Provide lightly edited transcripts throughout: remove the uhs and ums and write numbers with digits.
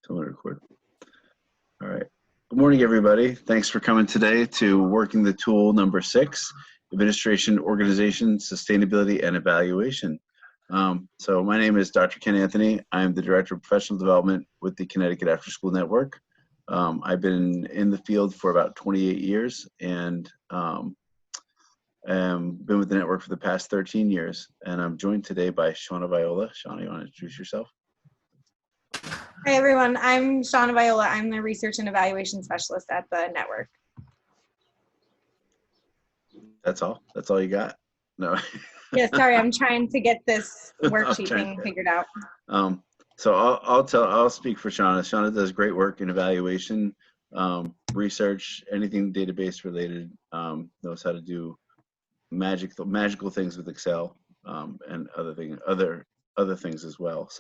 So I'm going to record. All right. Good morning, everybody. Thanks for coming today to Working the Tool number 6, Administration, Organization, Sustainability, and Evaluation. So my name is Dr. Ken Anthony. I'm the Director of Professional Development with the Connecticut After School Network. I've been in the field for about 28 years and been with the network for the past 13 years. And I'm joined today by Shawna Viola. Shawna, you want to introduce yourself? Hi, everyone. I'm Shawna Viola. I'm the Research and Evaluation Specialist at the network. That's all? That's all you got? No. Yeah, sorry, I'm trying to get this worksheet thing figured out. So I'll speak for Shawna. Shawna does great work in evaluation, research, anything database related, knows how to do magical things with Excel, and other things as well.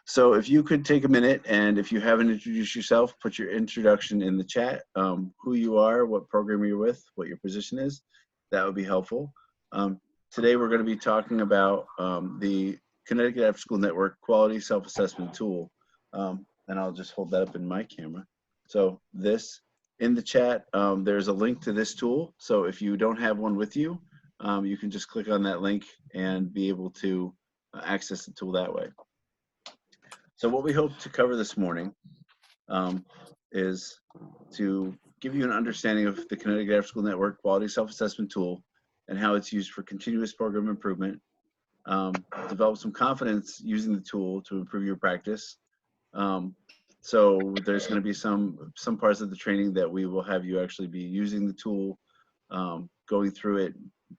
So if you could take a minute, and if you haven't introduced yourself, put your introduction in the chat, who you are, what program you're with, what your position is, that would be helpful. Today we're going to be talking about the Connecticut After School Network Quality Self-Assessment Tool, and I'll just hold that up in my camera. So this, in the chat, there's a link to this tool, so if you don't have one with you, you can just click on that link and be able to access the tool that way. So what we hope to cover this morning is to give you an understanding of the Connecticut After School Network Quality Self-Assessment Tool and how it's used for continuous program improvement, develop some confidence using the tool to improve your practice. So there's going to be some parts of the training that we will have you actually be using the tool, going through it,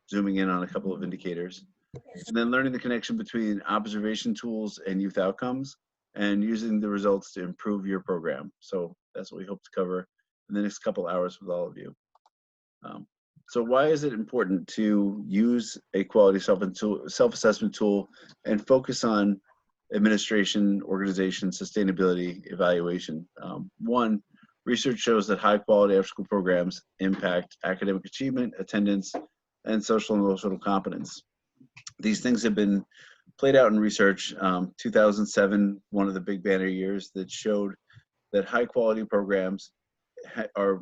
zooming in on a couple of indicators, and then learning the connection between observation tools and youth outcomes, and using the results to improve your program. So that's what we hope to cover in the next couple hours with all of you. So why is it important to use a quality self-assessment tool and focus on administration, organization, sustainability, evaluation? One, research shows that high quality after-school programs impact academic achievement, attendance, and social and emotional competence. These things have been played out in research. 2007, one of the big banner years that showed that high quality programs are,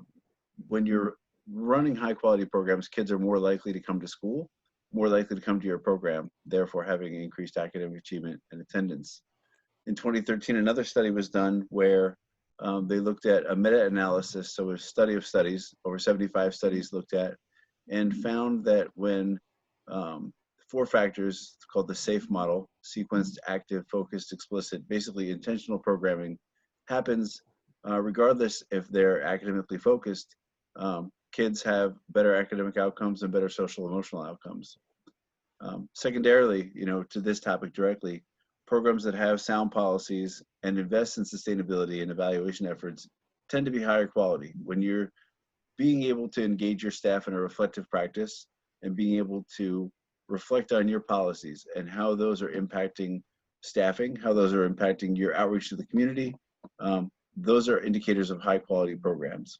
when you're running high quality programs, kids are more likely to come to school, more likely to come to your program, therefore having increased academic achievement and attendance. In 2013, another study was done where they looked at a meta-analysis, so a study of studies, over 75 studies looked at, and found that when 4 factors called the SAFE model, sequenced, active, focused, explicit, basically intentional programming, happens regardless if they're academically focused, kids have better academic outcomes and better social emotional outcomes. Secondarily, to this topic directly, programs that have sound policies and invest in sustainability and evaluation efforts tend to be higher quality. When you're being able to engage your staff in a reflective practice and being able to reflect on your policies and how those are impacting staffing, how those are impacting your outreach to the community, those are indicators of high quality programs.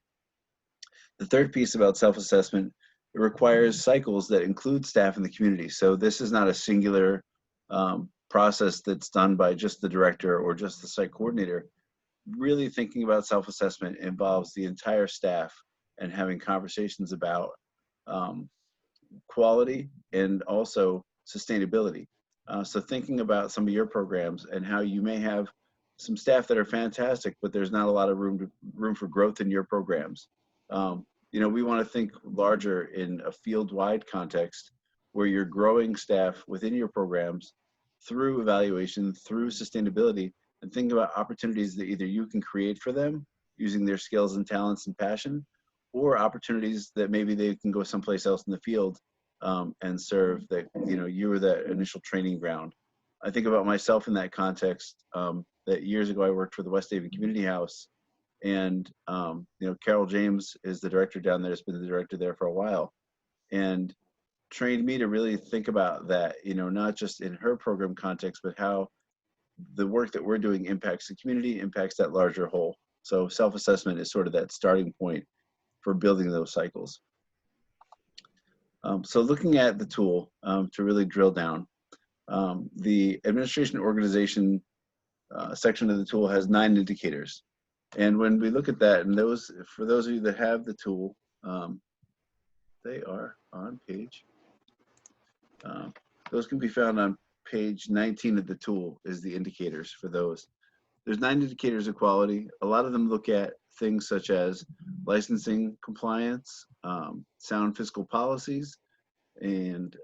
The third piece about self-assessment, it requires cycles that include staff in the community. So this is not a singular process that's done by just the director or just the site coordinator. Really thinking about self-assessment involves the entire staff and having conversations about quality and also sustainability. So thinking about some of your programs and how you may have some staff that are fantastic, but there's not a lot of room for growth in your programs. We want to think larger in a field-wide context where you're growing staff within your programs through evaluation, through sustainability, and think about opportunities that either you can create for them using their skills and talents and passion, or opportunities that maybe they can go someplace else in the field and serve, that you were that initial training ground. I think about myself in that context, that years ago I worked for the West Haven Community House, and Carol James is the director down there, has been the director there for a while, and trained me to really think about that, not just in her program context, but how the work that we're doing impacts the community, impacts that larger whole. So self-assessment is sort of that starting point for building those cycles. So looking at the tool to really drill down, the administration organization section of the tool has 9 indicators. And when we look at that, and those, for those of you that have the tool, they are on page, those can be found on page 19 of the tool, is the indicators for those. There's 9 indicators of quality. A lot of them look at things such as licensing compliance, sound fiscal policies, and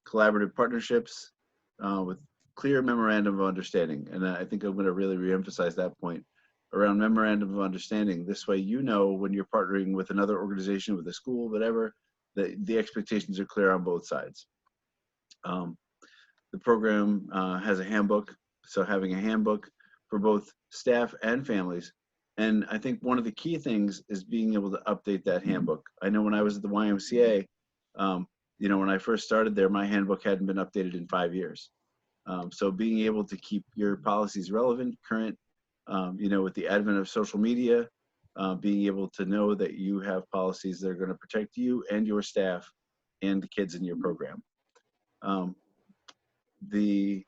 collaborative partnerships with clear memorandum of understanding. And I think I'm going to really reemphasize that point around memorandum of understanding. This way, you know, when you're partnering with another organization, with a school, whatever, that the expectations are clear on both sides. The program has a handbook, so having a handbook for both staff and families. And I think one of the key things is being able to update that handbook. I know when I was at the YMCA, you know, when I first started there, my handbook hadn't been updated in 5 years. So being able to keep your policies relevant, current, you know, with the advent of social media, being able to know that you have policies that are going to protect you and your staff and the kids in your program. The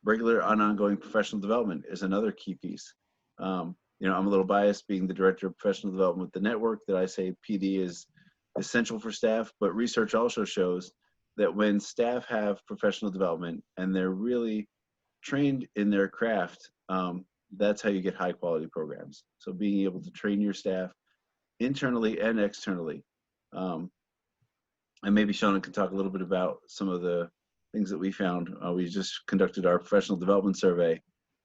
regular and ongoing professional development is another key piece. You know, I'm a little biased being the director of professional development with the network, that I say PD is essential for staff, but research also shows that when staff have professional development and they're really trained in their craft, that's how you get high quality programs. So being able to train your staff internally and externally. And maybe Shawna can talk a little bit about some of the things that we found. We just conducted our professional development survey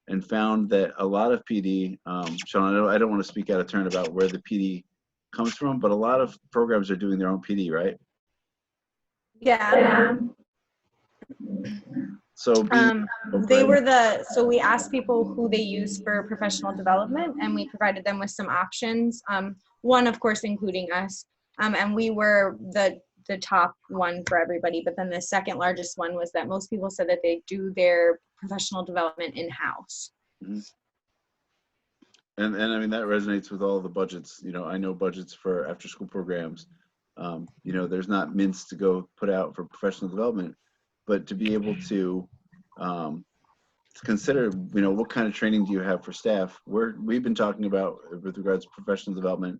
and found that a lot of PD, Shawna, I don't want to speak out of turn about where the PD comes from, but a lot of programs are doing their own PD, right? Yeah. So so we asked people who they use for professional development, and we provided them with some options. One, of course, including us, and we were the top one for everybody. But then the second largest one was that most people said that they do their professional development in-house. Mm-hmm. And I mean, that resonates with all the budgets. You know, I know budgets for after school programs. You know, there's not mints to go put out for professional development, but to be able to consider, you know, what kind of training do you have for staff? We've been talking about, with regards to professional development,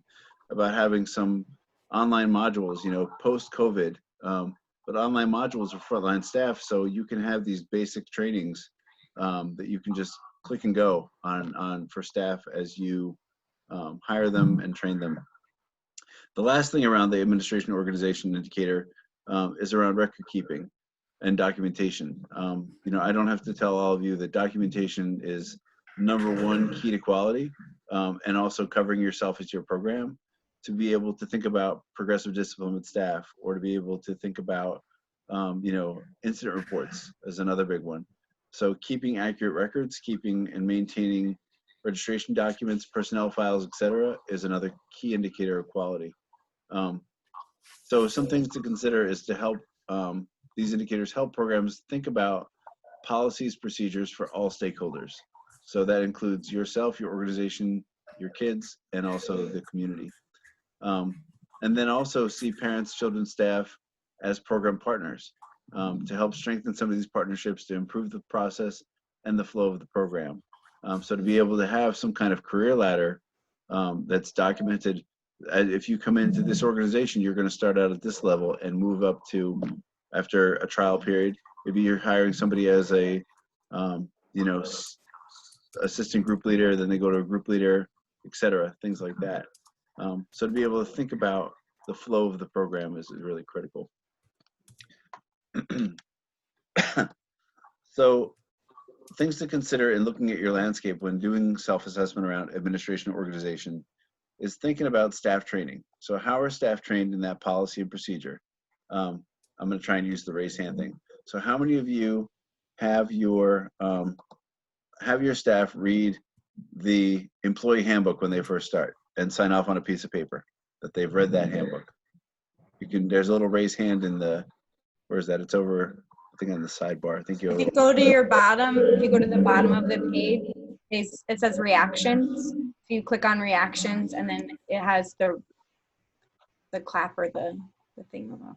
about having some online modules, you know, post-COVID, but online modules for frontline staff, so you can have these basic trainings that you can just click and go on for staff as you hire them and train them. The last thing around the administration organization indicator is around record keeping and documentation. You know, I don't have to tell all of you that documentation is #1 key to quality, and also covering yourself as your program, to be able to think about progressive discipline with staff, or to be able to think about, you know, incident reports as another big one. So keeping accurate records, keeping and maintaining registration documents, personnel files, etc., is another key indicator of quality. So some things to consider is to help, these indicators help programs think about policies, procedures for all stakeholders. So that includes yourself, your organization, your kids, and also the community. And then also see parents, children, staff as program partners to help strengthen some of these partnerships to improve the process and the flow of the program. So to be able to have some kind of career ladder that's documented. If you come into this organization, you're going to start out at this level and move up to, after a trial period, maybe you're hiring somebody as a, you know, assistant group leader, then they go to a group leader, etc., things like that. So to be able to think about the flow of the program is really critical. So things to consider in looking at your landscape when doing self-assessment around administration organization is thinking about staff training. So how are staff trained in that policy and procedure? I'm going to try and use the raise hand thing. So how many of you have your staff read the employee handbook when they first start and sign off on a piece of paper that they've read that handbook? You can, there's a little raise hand in the, where is that? It's over, I think on the sidebar. I think If you go to your bottom, if you go to the bottom of the page, it says reactions. So you click on reactions, and then it has the clap or the thing over.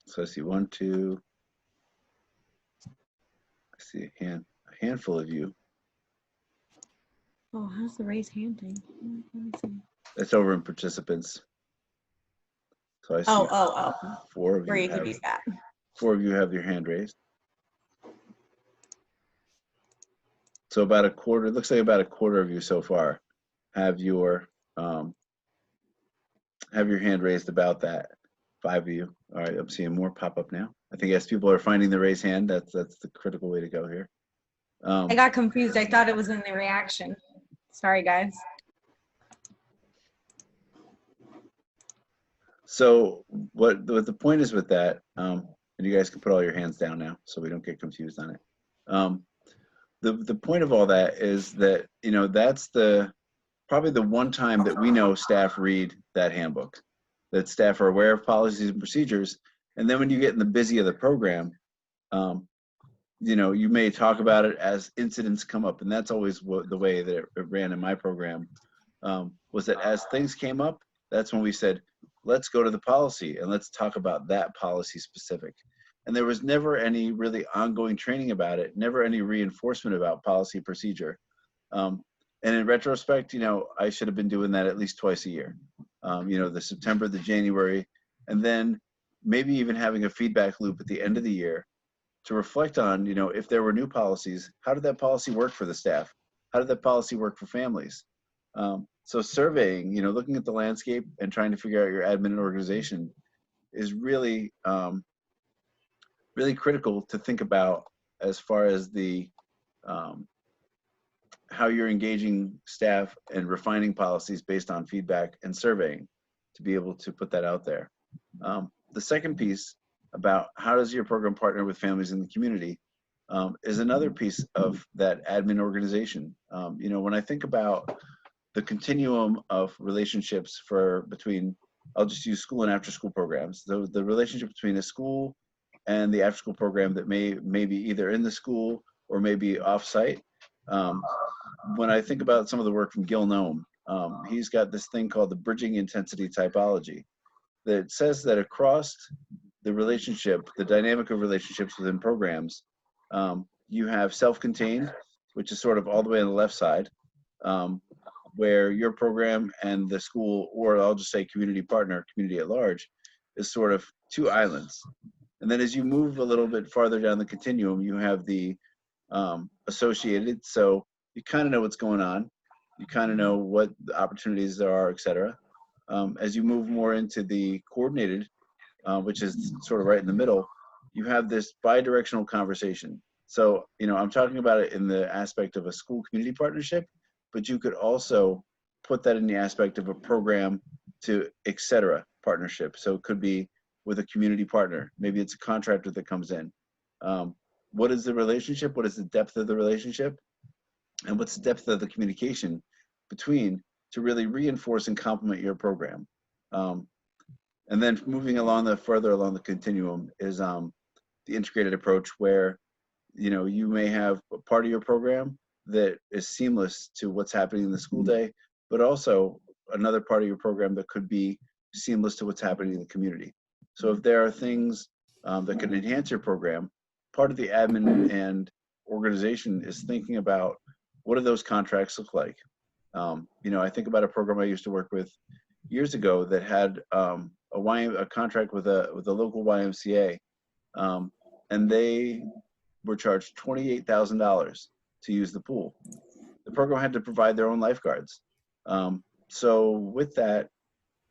So I see 1, 2. see a handful of you. Oh, how's the raise hand thing? Let me see. That's over in participants. So I see Oh. four of Where you you could have do that. 4 of you have your hand raised. So about a quarter, it looks like about a quarter of you so far have your hand raised about that. 5 of you. All right, I'm seeing more pop up now. I think as people are finding the raise hand, that's the critical way to go here. I got confused. I thought it was in the reaction. Sorry, guys. So what the point is with that, and you guys can put all your hands down now so we don't get confused on it. The point of all that is that, you know, that's probably the one time that we know staff read that handbook, that staff are aware of policies and procedures. And then when you get in the busy of the program, you know, you may talk about it as incidents come up. And that's always the way that it ran in my program, was that as things came up, that's when we said, let's go to the policy and let's talk about that policy specific. And there was never any really ongoing training about it, never any reinforcement about policy procedure. And in retrospect, you know, I should have been doing that at least twice a year. You know, the September, the January, and then maybe even having a feedback loop at the end of the year to reflect on, you know, if there were new policies, how did that policy work for the staff? How did that policy work for families? So surveying, you know, looking at the landscape and trying to figure out your admin and organization is really, really critical to think about as far as the how you're engaging staff and refining policies based on feedback and surveying to be able to put that out there. The second piece about how does your program partner with families in the community is another piece of that admin organization. You know, when I think about the continuum of relationships between, I'll just use school and after school programs, the relationship between a school and the after school program that may be either in the school or maybe off-site. When I think about some of the work from Gil Noem, he's got this thing called the bridging intensity typology that says that across the relationship, the dynamic of relationships within programs, you have self-contained, which is sort of all the way on the left side, where your program and the school, or I'll just say community partner, community at large, is sort of two islands. And then as you move a little bit farther down the continuum, you have the associated. So you kind of know what's going on. You kind of know what the opportunities there are, et cetera. As you move more into the coordinated, which is sort of right in the middle, you have this bi-directional conversation. So, you know, I'm talking about it in the aspect of a school community partnership, but you could also put that in the aspect of a program to et cetera partnership. So it could be with a community partner. Maybe it's a contractor that comes in. What is the relationship? What is the depth of the relationship? And what's the depth of the communication between to really reinforce and complement your program? And then moving along further along the continuum is the integrated approach where, you know, you may have a part of your program that is seamless to what's happening in the school day, but also another part of your program that could be seamless to what's happening in the community. So if there are things that can enhance your program, part of the admin and organization is thinking about what do those contracts look like? You know, I think about a program I used to work with years ago that had a contract with a local YMCA, and they were charged $28,000 to use the pool. The program had to provide their own lifeguards. So with that,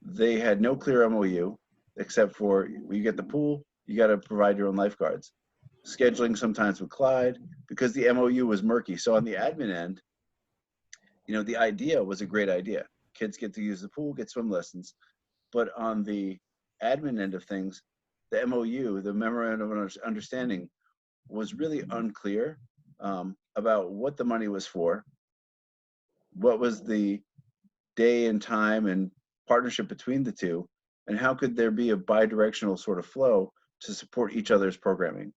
they had no clear MOU except for you get the pool, you got to provide your own lifeguards. Scheduling sometimes with Clyde because the MOU was murky. So on the admin end, you know, the idea was a great idea. Kids get to use the pool, get swim lessons. But on the admin end of things, the MOU, the memorandum of understanding, was really unclear about what the money was for, what was the day and time and partnership between the two, and how could there be a bi-directional sort of flow to support each other's programming.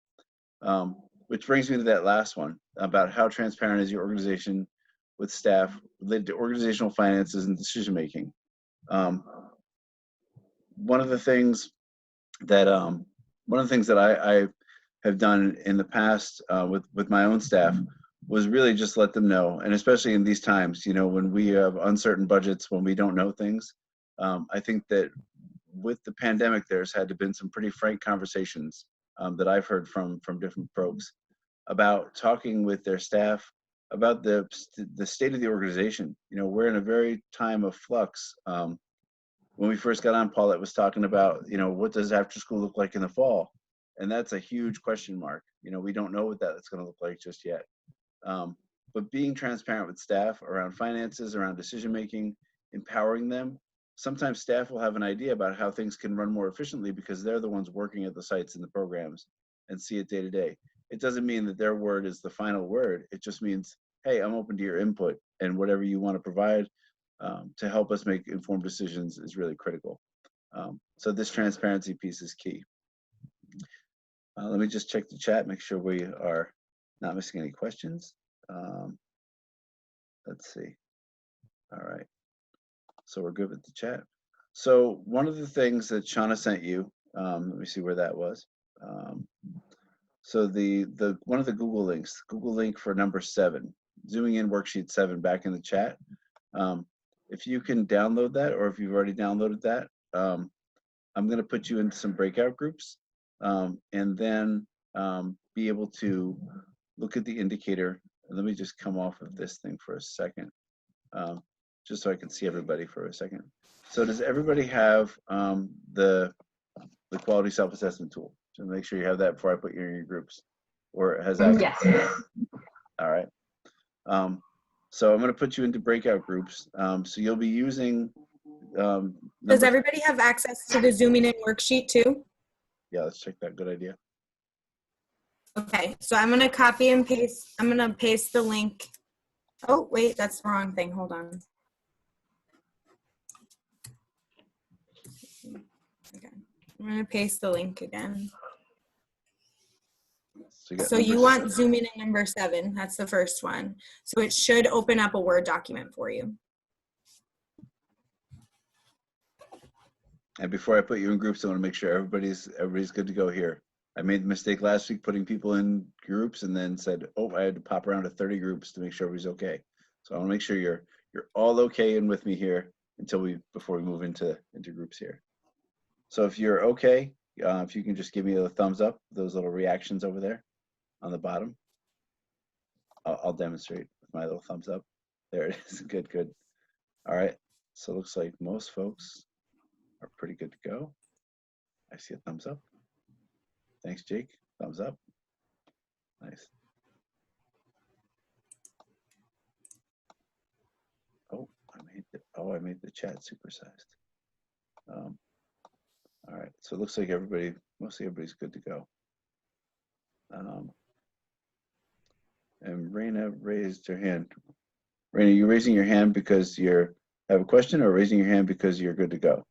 Which brings me to that last one about how transparent is your organization with staff related to organizational finances and decision making. One of the things that I have done in the past with my own staff was really just let them know, and especially in these times, you know, when we have uncertain budgets, when we don't know things, I think that with the pandemic, there's had to been some pretty frank conversations that I've heard from different folks about talking with their staff about the state of the organization. You know, we're in a very time of flux. When we first got on, Paulette was talking about, you know, what does after school look like in the fall? And that's a huge question mark. You know, we don't know what that's going to look like just yet. But being transparent with staff around finances, around decision making, empowering them. Sometimes staff will have an idea about how things can run more efficiently because they're the ones working at the sites and the programs and see it day to day. It doesn't mean that their word is the final word. It just means, hey, I'm open to your input, and whatever you want to provide to help us make informed decisions is really critical. So this transparency piece is key. Let me just check the chat, make sure we are not missing any questions. Let's see. All right. So we're good with the chat. So one of the things that Shawna sent you, let me see where that was. So the one of the Google links, Google link for number 7, zooming in worksheet 7 back in the chat. If you can download that, or if you've already downloaded that, I'm going to put you into some breakout groups, and then be able to look at the indicator. Let me just come off of this thing for a second, just so I can see everybody for a second. So does everybody have the quality self-assessment tool? So make sure you have that before I put you in your groups, or has that? Yes. All right. So I'm going to put you into breakout groups. So you'll be using. Does everybody have access to the zooming in worksheet too? Yeah, let's check that. Good idea. Okay, so I'm gonna copy and paste. I'm gonna paste the link. Oh wait, that's the wrong thing. Hold on. Okay. I'm gonna paste the link again. So you want zooming in number 7. That's the first one. So it should open up a Word document for you. And before I put you in groups, I want to make sure everybody's good to go here. I made the mistake last week putting people in groups and then said, oh, I had to pop around to 30 groups to make sure everybody's okay. So I want to make sure you're all okay and with me here before we move into groups here. So if you're okay, if you can just give me a thumbs up, those little reactions over there on the bottom. I'll demonstrate with my little thumbs up. There it is. Good, good. All right. So it looks like most folks are pretty good to go. I see a thumbs up. Thanks, Jake. Thumbs up. Nice. Oh, I made the chat supersized. All right. So it looks like mostly everybody's good to go. And Raina raised her hand. Raina, you raising your hand because you have a question, or raising your hand because you're good to go?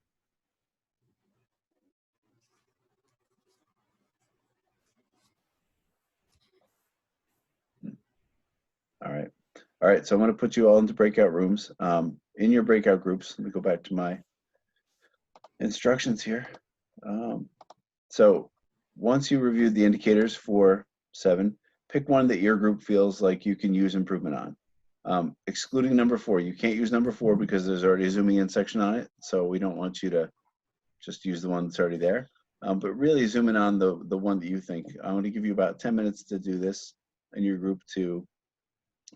All right. All right. So I'm going to put you all into breakout rooms. In your breakout groups, let me go back to my instructions here. So once you reviewed the indicators for 7, pick one that your group feels like you can use improvement on. Excluding number 4, you can't use number 4 because there's already a zooming in section on it. So we don't want you to just use the one that's already there. But really zoom in on the one that you think. I'm going to give you about 10 minutes to do this in your group to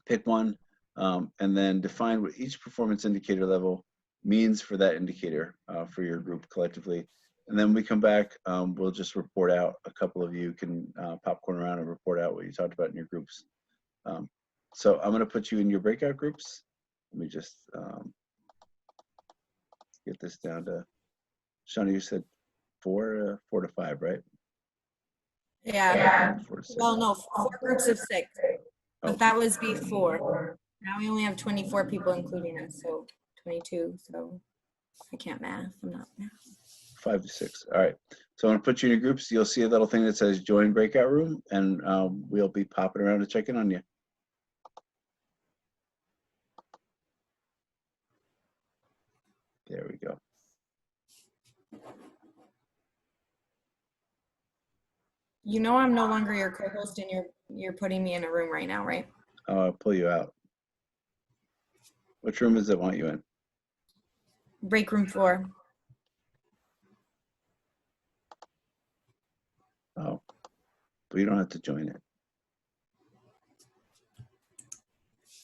pick one, and then define what each performance indicator level means for that indicator for your group collectively. And then we come back, we'll just report out. A couple of you can popcorn around and report out what you talked about in your groups. So I'm going to put you in your breakout groups. Let me just get this down to, Shawna, you said 4 to 5, right? Yeah. 4 to 6. Well, no, 4 groups of 6. But that was before. Now we only have 24 people, including us, so 22. So I can't math. I'm not math. 5 to 6. All right. So I'm going to put you in your groups. You'll see a little thing that says join breakout room, and we'll be popping around to check in on you. There we go. You know I'm no longer your co-host and you're putting me in a room right now, right? Oh, I'll pull you out. Which room does it want you in? Break room 4. Oh, but you don't have to join it.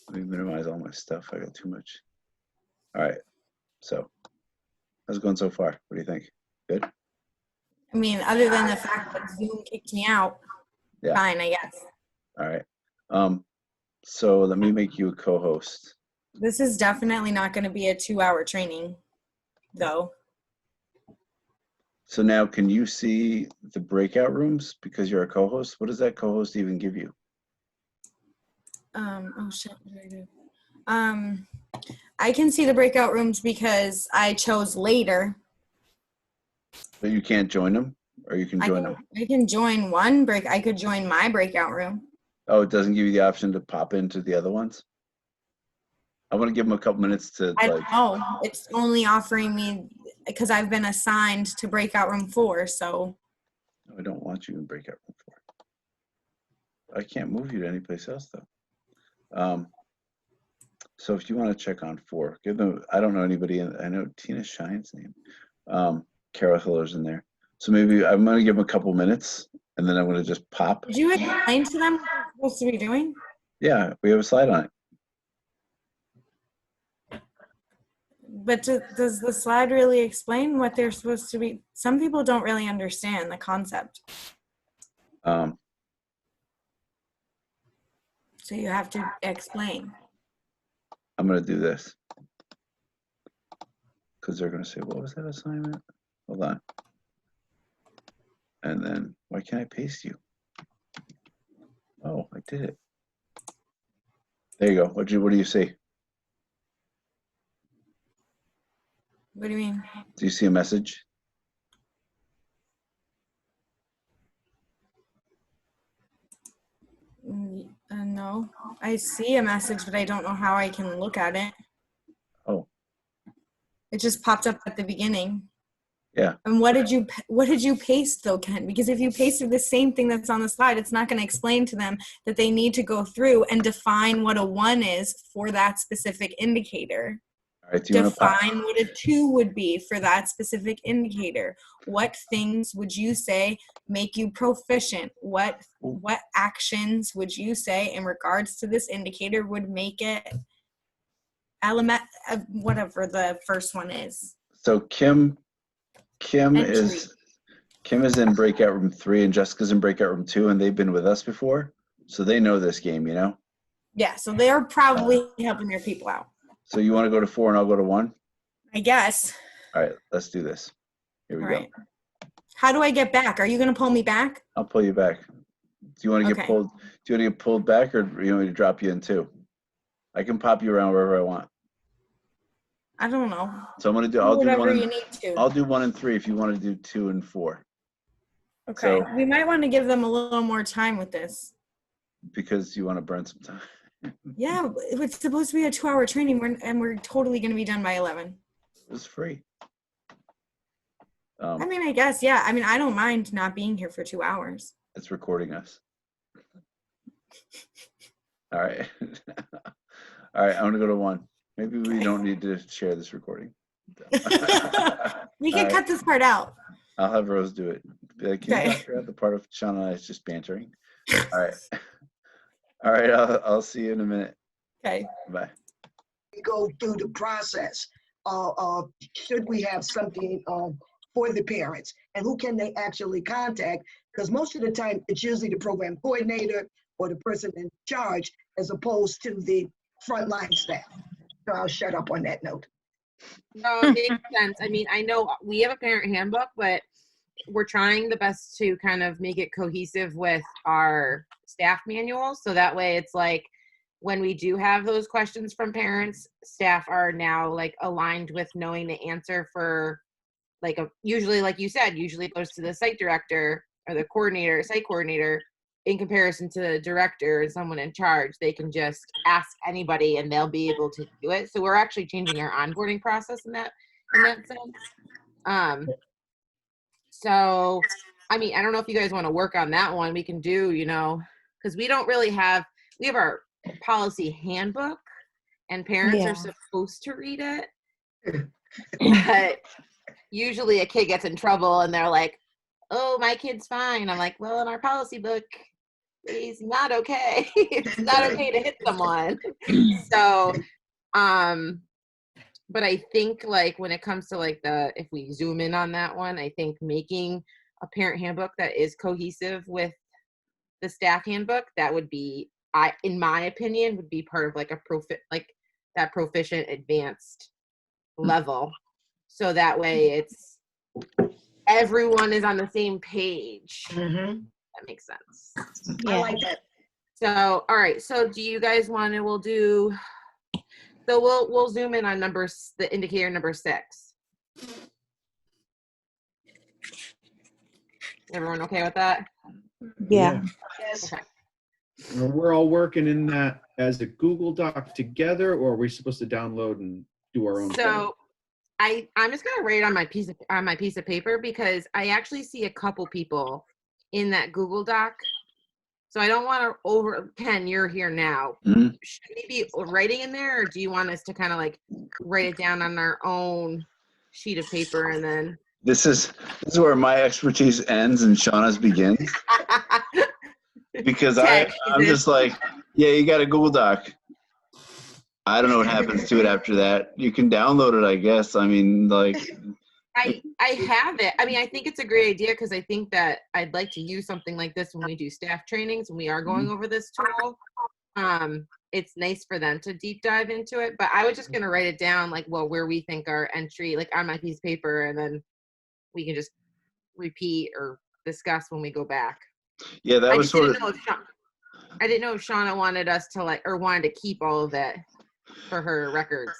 Let me minimize all my stuff. I got too much. All right. So, how's it going so far? What do you think? Good? I mean, other than the fact that Zoom kicked me out, Yeah. fine, I guess. All right. So let me make you a co-host. This is definitely not going to be a 2-hour training, though. So now can you see the breakout rooms because you're a co-host? What does that co-host even give you? Oh shit, what did I do? I can see the breakout rooms because I chose later. But you can't join them, or you can join them? I can join one break. I could join my breakout room. Oh, it doesn't give you the option to pop into the other ones? I want to give them a couple minutes to I don't know. It's only offering me because I've been assigned to breakout room 4, so. I don't want you in breakout room 4. I can't move you to any place else though. So if you want to check on 4, give them. I don't know anybody. I know Tina Shine's name. Carol Hiller's in there. So maybe I'm going to give them a couple minutes, and then I'm going to just pop. Did you explain to them what they're supposed to be doing? Yeah, we have a slide on it. But does the slide really explain what they're supposed to be? Some people don't really understand the concept. So you have to explain. I'm going to do this because they're going to say, what was that assignment? Hold on. And then, why can't I paste you? Oh, I did it. There you go. What do you see? What do you mean? Do you see a message? No. I see a message, but I don't know how I can look at it. Oh. It just popped up at the beginning. Yeah. And what did you paste though, Ken? Because if you pasted the same thing that's on the slide, it's not going to explain to them that they need to go through and define what a 1 is for that specific indicator. All right, define what a 2 would be for that specific indicator. What things would you say make you proficient? What actions would you say in regards to this indicator would make it element of whatever the first one is? So Kim is in breakout room 3 and Jessica's in breakout room 2, and they've been with us before, so they know this game, you know? Yeah, so they're probably helping their people out. So you want to go to 4 and I'll go to 1? I guess. All right, let's do this. Here we go. How do I get back? Are you going to pull me back? I'll pull you back. Do you want to get pulled? Do you want to get pulled back, or do you want me to drop you in 2? I can pop you around wherever I want. I don't know. So I'm going to do. I'll do 1 and 3 if you want to do 2 and 4. Okay. So, we might want to give them a little more time with this. Because you want to burn some time. Yeah, it's supposed to be a 2-hour training, and we're totally going to be done by 11. It was free. I mean, I guess, yeah. I mean, I don't mind not being here for 2 hours. It's recording us. All right. All right, I'm going to go to 1. Maybe we don't need to share this recording. We can cut this part out. I'll have Rose do it. Be like, can you figure out the part of Shawna and I is just bantering? All right. All right, I'll see you in a minute. Okay. Bye. We go through the process. Should we have something for the parents? And who can they actually contact? Because most of the time, it's usually the program coordinator or the person in charge as opposed to the frontline staff. So I'll shut up on that note. No, it makes sense. I mean, I know we have a parent handbook, but we're trying the best to kind of make it cohesive with our staff manual. So that way it's like when we do have those questions from parents, staff are now like aligned with knowing the answer for like usually, like you said, usually it goes to the site director or the coordinator, site coordinator. In comparison to the director and someone in charge, they can just ask anybody and they'll be able to do it. So we're actually changing our onboarding process in that sense. So I mean, I don't know if you guys want to work on that one. We can do, you know, because we don't really have, we have our policy handbook and parents are supposed to read it. But usually a kid gets in trouble and they're like, oh, my kid's fine. I'm like, well, in our policy book, it's not okay. It's not okay to hit someone. So, but I think like when it comes to like if we zoom in on that one, I think making a parent handbook that is cohesive with the staff handbook, that would be, in my opinion, would be part of like that proficient advanced level. So that way it's everyone is on the same page. Mm-hmm. That makes sense. I like that. So, all right. So do you guys want to, we'll zoom in on the indicator number 6. Everyone okay with that? Yeah. Yes. Okay. We're all working in that as a Google Doc together, or are we supposed to download and do our own thing? So I'm just gonna write on my piece of paper because I actually see a couple people in that Google Doc. So I don't want to Ken, you're here now. Mhm. Should we be writing in there, or do you want us to kind of like write it down on our own sheet of paper and then? This is where my expertise ends and Shawna's begins. Because I'm just like, yeah, you got a Google Doc. I don't know what happens to it after that. You can download it, I guess. I mean, like. I have it. I mean, I think it's a great idea because I think that I'd like to use something like this when we do staff trainings, when we are going over this tool. It's nice for them to deep dive into it, but I was just going to write it down, like, well, where we think our entry, like on my piece of paper, and then we can just repeat or discuss when we go back. Yeah, that was sort of. I didn't know if Shawna wanted us to wanted to keep all of it for her records.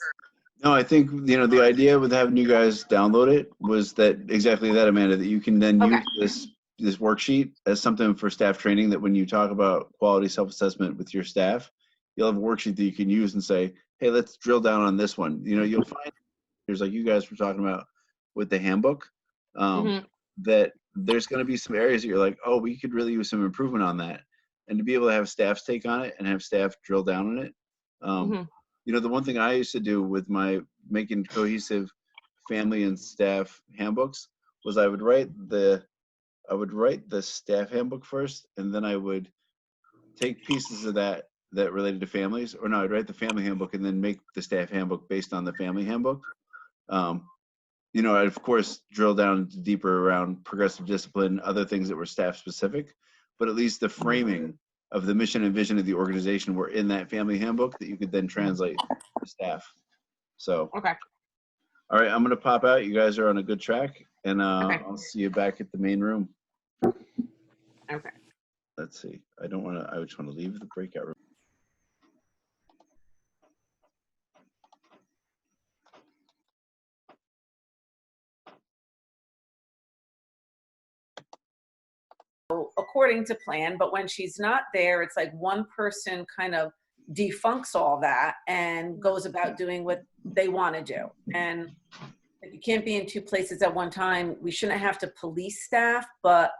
No, I think, the idea with having you guys download it was exactly that, Amanda, that you can then use this worksheet as something for staff training, that when you talk about quality self-assessment with your staff, you'll have a worksheet that you can use and say, hey, let's drill down on this one. You'll find there's, like you guys were talking about with the handbook, that there's going to be some areas that you're like, oh, we could really use some improvement on that. And to be able to have staff's take on it and have staff drill down on it. The one thing I used to do with my making cohesive family and staff handbooks was I would write the staff handbook first, and then I would take pieces of that related to families, or no, I'd write the family handbook and then make the staff handbook based on the family handbook. I'd of course drill down deeper around progressive discipline, other things that were staff specific, but at least the framing of the mission and vision of the organization were in that family handbook that you could then translate to staff. So, okay. All right, I'm going to pop out. You guys are on a good track, and I'll see you back at the main room. Okay. Let's see. I just want to leave the breakout room. According to plan, but when she's not there, it's like one person kind of defunks all that and goes about doing what they want to do. And you can't be in two places at one time. We shouldn't have to police staff, but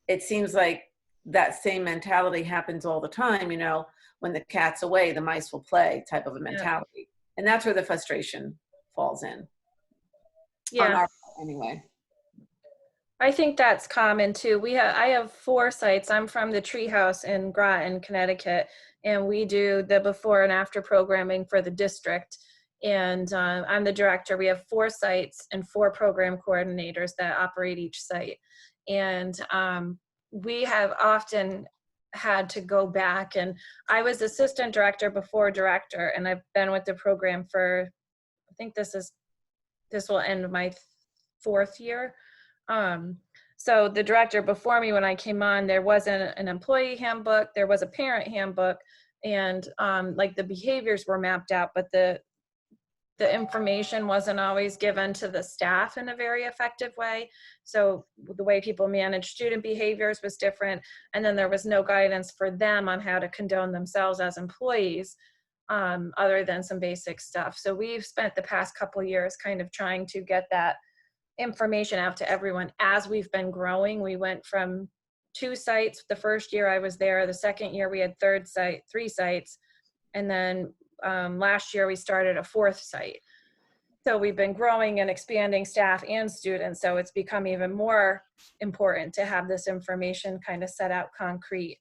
it seems like that same mentality happens all the time. When the cat's away, the mice will play type of a mentality. Yeah. And that's where the frustration falls in. Yeah. Anyway. I think that's common too. I have 4 sites. I'm from the Treehouse in Groton, Connecticut, and we do the before and after programming for the district. And I'm the director. We have 4 sites and 4 program coordinators that operate each site. And we have often had to go back, and I was assistant director before director, and I've been with the program for, I think this will end my 4th year. So the director before me, when I came on, there wasn't an employee handbook, there was a parent handbook, and like the behaviors were mapped out, but the information wasn't always given to the staff in a very effective way. So the way people manage student behaviors was different. And then there was no guidance for them on how to condone themselves as employees, other than some basic stuff. So we've spent the past couple years kind of trying to get that information out to everyone as we've been growing. We went from 2 sites the first year I was there. The second year we had 3 sites. And then last year we started a 4th site. So we've been growing and expanding staff and students. So it's become even more important to have this information kind of set out concrete.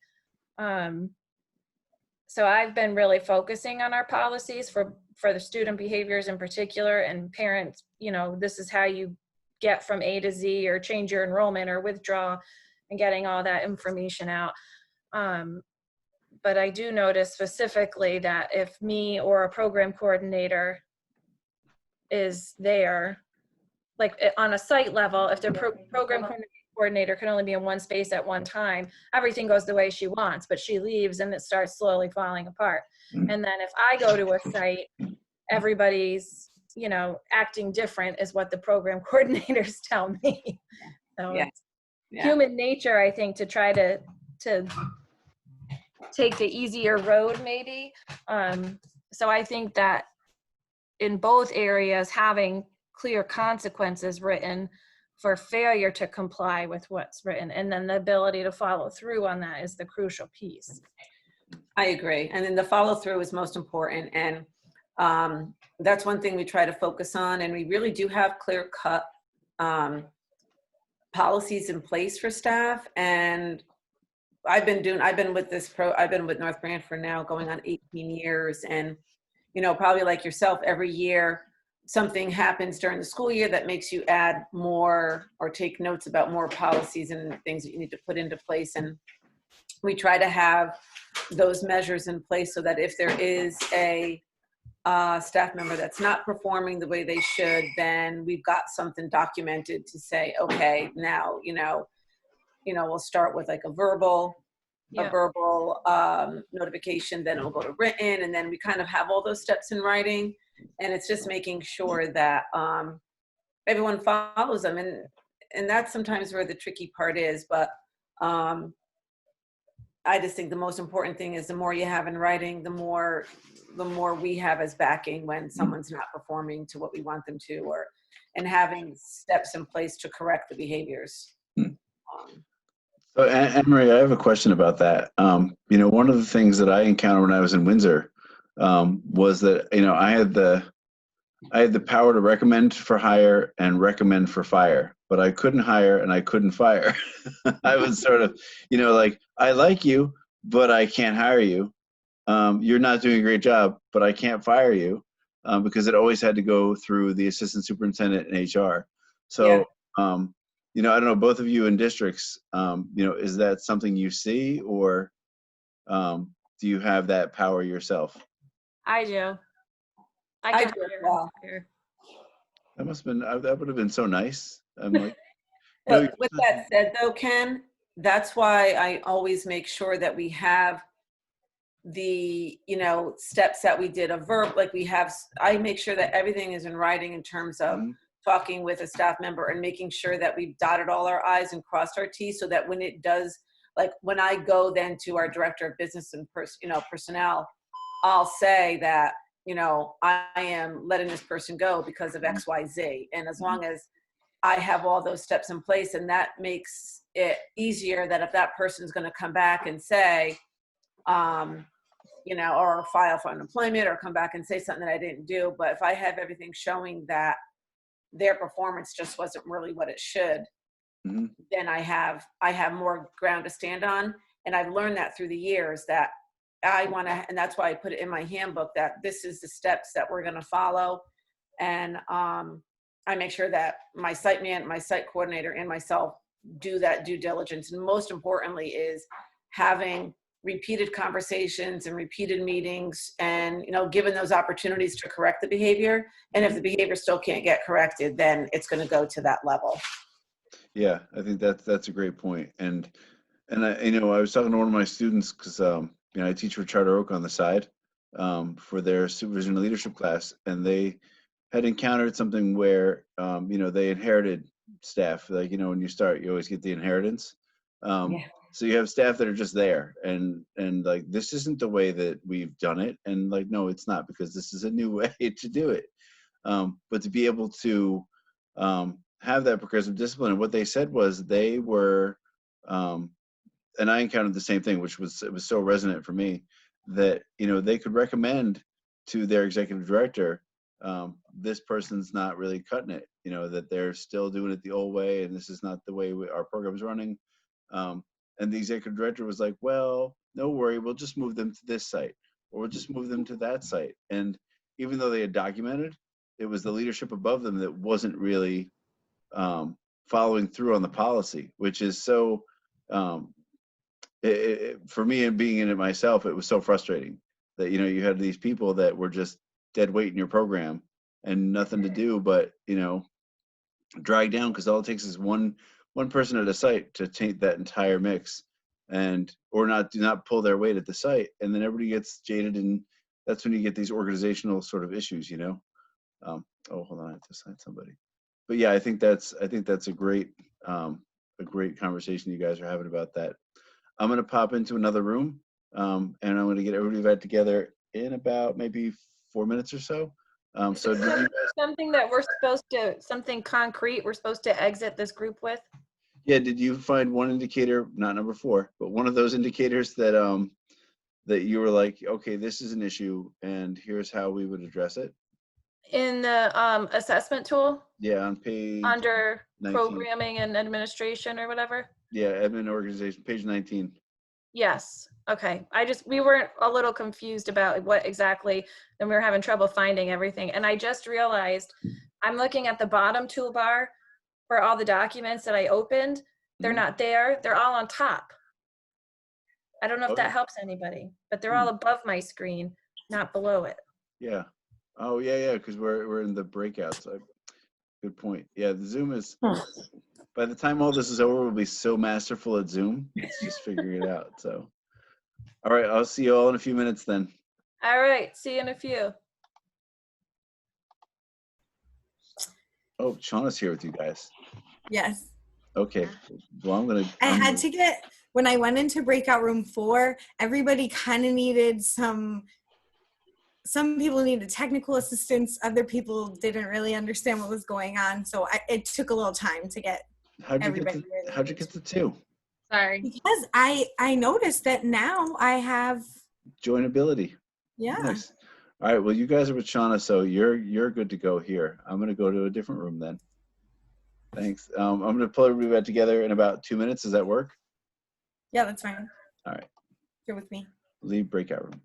So I've been really focusing on our policies for the student behaviors in particular, and parents, you know, this is how you get from A to Z or change your enrollment or withdraw, and getting all that information out. But I do notice specifically that if me or a program coordinator is there, like on a site level, if the program coordinator can only be in one space at one time, everything goes the way she wants, but she leaves and it starts slowly falling apart. And then if I go to a site, everybody's, you know, acting different is what the program coordinators tell me. So it's human nature, I think, to try to take the easier road maybe. So I think that in both areas, having clear consequences written for failure to comply with what's written, and then the ability to follow through on that is the crucial piece. I agree. And then the follow through is most important. And that's one thing we try to focus on. And we really do have clear cut policies in place for staff. And I've been with North Branford now going on 18 years. And, you know, probably like yourself, every year something happens during the school year that makes you add more or take notes about more policies and things that you need to put into place. And we try to have those measures in place so that if there is a staff member that's not performing the way they should, then we've got something documented to say, okay, now, we'll start with like a verbal notification, then it'll go to written, and then we kind of have all those steps in writing. And it's just making sure that everyone follows them. And that's sometimes where the tricky part is. But I just think the most important thing is the more you have in writing, the more we have as backing when someone's not performing to what we want them to, and having steps in place to correct the behaviors. So, Anne-Marie, I have a question about that. One of the things that I encountered when I was in Windsor was that, I had the power to recommend for hire and recommend for fire, but I couldn't hire and I couldn't fire. I was sort of, like, I like you, but I can't hire you. You're not doing a great job, but I can't fire you, because it always had to go through the assistant superintendent and HR. So, I don't know, both of you in districts, is that something you see, or do you have that power yourself? I do. I do as well. That must have been, that would have been so nice. I'm like, but with that said though, Ken, that's why I always make sure that we have the, steps that we did, I make sure that everything is in writing in terms of talking with a staff member and making sure that we've dotted all our I's and crossed our T's, so that when it does, like when I go then to our director of business and personnel, I'll say that, I am letting this person go because of X, Y, Z. And as long as I have all those steps in place, and that makes it easier that if that person's going to come back and say, or file for unemployment or come back and say something that I didn't do. But if I have everything showing that their performance just wasn't really what it should, then I have more ground to stand on. And I've learned that through the years, that I want to, and that's why I put it in my handbook, that this is the steps that we're going to follow. And I make sure that my site coordinator and myself do that due diligence. And most importantly is having repeated conversations and repeated meetings, and given those opportunities to correct the behavior. And if the behavior still can't get corrected, then it's going to go to that level. Yeah, I think that's a great point. And I was talking to one of my students, because I teach for Charter Oak on the side for their supervision and leadership class, and they had encountered something where they inherited staff. Like, when you start, you always get the inheritance. So you have staff that are just there, and like, this isn't the way that we've done it, and like, no, it's not, because this is a new way to do it. But to be able to have that progressive discipline. And what they said was they were, and I encountered the same thing, which was, it was so resonant for me, that, you know, they could recommend to their executive director, this person's not really cutting it, you know, that they're still doing it the old way, and this is not the way our program's running. And the executive director was like, well, no worry, we'll just move them to this site, or we'll just move them to that site. And even though they had documented, it was the leadership above them that wasn't really following through on the policy, which is so, for me, and being in it myself, it was so frustrating that, you know, you had these people that were just dead weight in your program and nothing to do but, you know, drag down, because all it takes is one person at a site to taint that entire mix, and or not do not pull their weight at the site, and then everybody gets jaded, and that's when you get these organizational sort of issues, you know. Oh, hold on, I have to sign somebody. But yeah, I think that's a great conversation you guys are having about that. I'm going to pop into another room, and I'm going to get everybody back together in about maybe 4 minutes or so. So did you, Something that we're supposed to, something concrete we're supposed to exit this group with? yeah, did you find one indicator, not number 4, but one of those indicators that that you were like, okay, this is an issue, and here's how we would address it? In the assessment tool, Yeah, on page under 19. programming and administration or whatever? Yeah, admin organization, page 19. Yes. Okay. We weren't a little confused about what exactly, and we were having trouble finding everything. And I just realized I'm looking at the bottom toolbar for all the documents that I opened. They're Mhm. not there. They're all on top. I don't know if Okay. that helps anybody, but they're all above my screen, not below it. Yeah. Oh, yeah, because we're in the breakouts. Good point. Yeah, the Zoom is, by the time all this is over, we'll be so masterful at Zoom. It's just figuring it out. So, all right, I'll see you all in a few minutes then. All right. See you in a few. Oh, Shawna's here with you guys. Yes. Okay. Well, I had to get, when I went into breakout room 4, everybody kind of needed some people needed technical assistance. Other people didn't really understand what was going on. So it took a little time to get everybody. How'd you get to 2? Sorry. Because I noticed that now I have, Joinability. yeah. Nice. All right. Well, you guys are with Shawna, so you're good to go here. I'm going to go to a different room then. Thanks. I'm going to pull everybody back together in about 2 minutes. Does that work? Yeah, that's fine. All right. You're with me. Leave breakout room.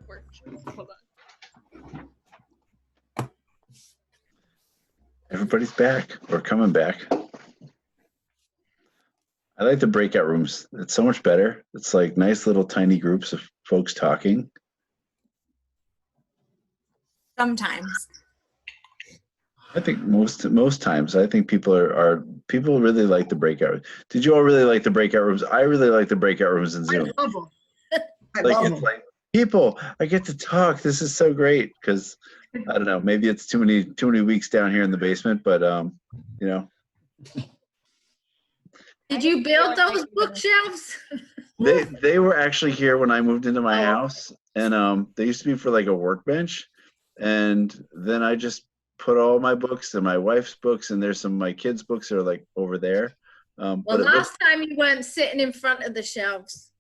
Hold on. Everybody's back or coming back. I like the breakout rooms. It's so much better. It's like nice little tiny groups of folks talking. Sometimes. I think most times, I think people people really like the breakout. Did you all really like the breakout rooms? I really like the breakout rooms in I Zoom. love them. I Like love it's them. like people, I get to talk. This is so great because I don't know. Maybe it's too many weeks down here in the basement, but you know, Did you build those bookshelves? they were actually here when I moved into my house, and they used to be for like a workbench, and then I just put all my books and my wife's books, and there's some of my kids' books that are like over there. Well, But it looks, last time you weren't sitting in front of the shelves.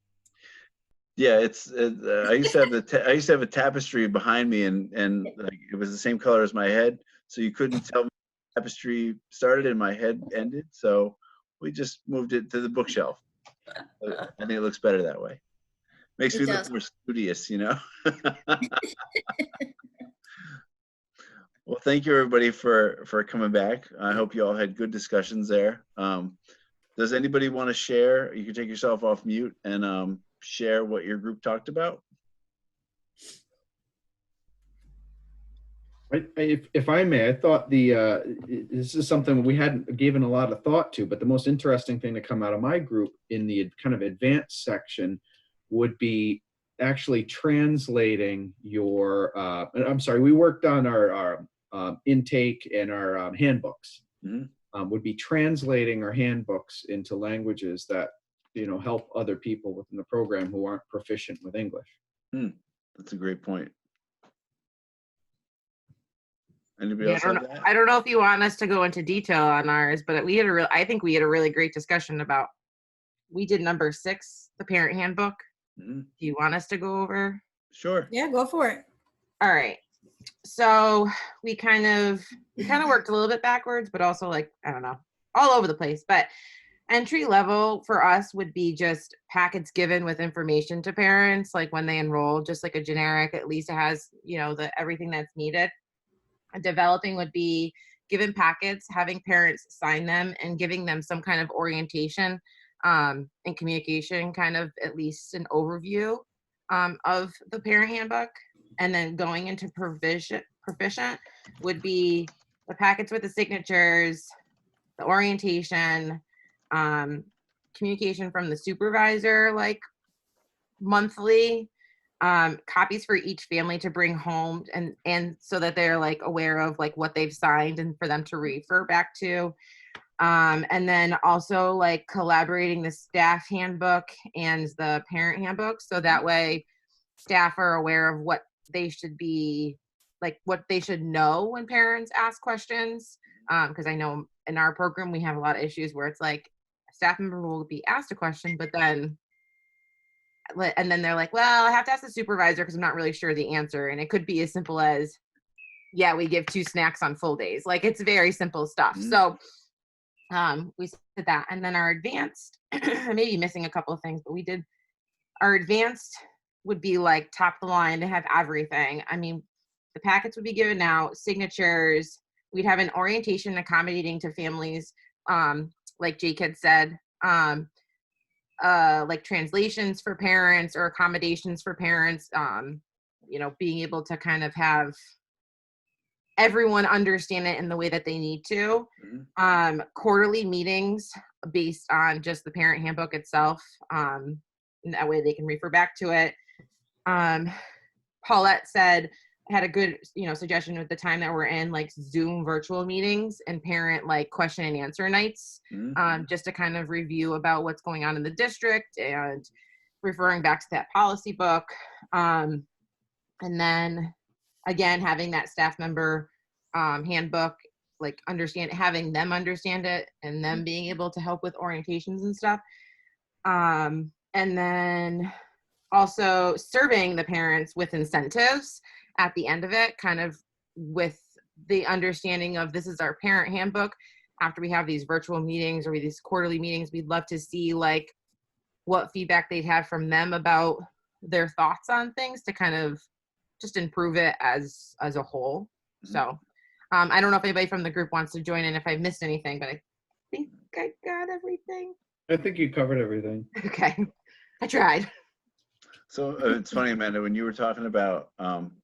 yeah, I used to have I used to have a tapestry behind me, and like it was the same color as my head, so you couldn't tell me the tapestry started and my head ended. So we just moved it to the bookshelf. I think it looks better that way. Makes It me does. look more studious, you know. Well, thank you everybody for coming back. I hope you all had good discussions there. Does anybody want to share? You can take yourself off mute and share what your group talked about. If I may, I thought this is something we hadn't given a lot of thought to, but the most interesting thing to come out of my group in the kind of advanced section would be actually translating your, I'm sorry, we worked on our intake and our handbooks. Mm-hmm. Would be translating our handbooks into languages that, you know, help other people within the program who aren't proficient with English. That's a great point. Anybody Yeah, else have that? I don't know if you want us to go into detail on ours, but I think we had a really great discussion about, we did number 6, the parent handbook. Mm-hmm. Do you want us to go over? Sure. Yeah, go for it. All right. So we kind of worked a little bit backwards, but also like, I don't know, all over the place. But entry level for us would be just packets given with information to parents, like when they enroll, just like a generic, at least it has, you know, everything that's needed. Developing would be given packets, having parents sign them and giving them some kind of orientation and communication, kind of at least an overview of the parent handbook. And then going into proficient would be the packets with the signatures, the orientation, communication from the supervisor, like monthly, copies for each family to bring home and so that they're like aware of like what they've signed and for them to refer back to. And then also like collaborating the staff handbook and the parent handbook. So that way staff are aware of what they should be, like what they should know when parents ask questions. Because I know in our program, we have a lot of issues where it's like a staff member will be asked a question, but then they're like, well, I have to ask the supervisor because I'm not really sure the answer. And it could be as simple as, yeah, we give 2 snacks on full days. Like it's very simple stuff. Mm-hmm. So we did that. And then our advanced, I may be missing a couple of things, but we did, our advanced would be like top of the line to have everything. I mean, the packets would be given out, signatures, we'd have an orientation accommodating to families, like Jake had said, like translations for parents or accommodations for parents, you know, being able to kind of have everyone understand it in the way that they need to. Mm-hmm. Quarterly meetings based on just the parent handbook itself. And that way they can refer back to it. Paulette had a good, you know, suggestion with the time that we're in, like Zoom virtual meetings and parent like question and answer nights, just to kind of review about what's going on in the district and referring back to that policy book. And then again, having that staff member handbook, like having them understand it and them being able to help with orientations and stuff. And then also serving the parents with incentives at the end of it, kind of with the understanding of this is our parent handbook. After we have these virtual meetings or these quarterly meetings, we'd love to see like what feedback they'd have from them about their thoughts on things to kind of just improve it as a whole. So I don't know if anybody from the group wants to join in if I missed anything, but I think I got everything. I think you covered everything. Okay, I tried. So it's funny, Amanda, when you were talking about,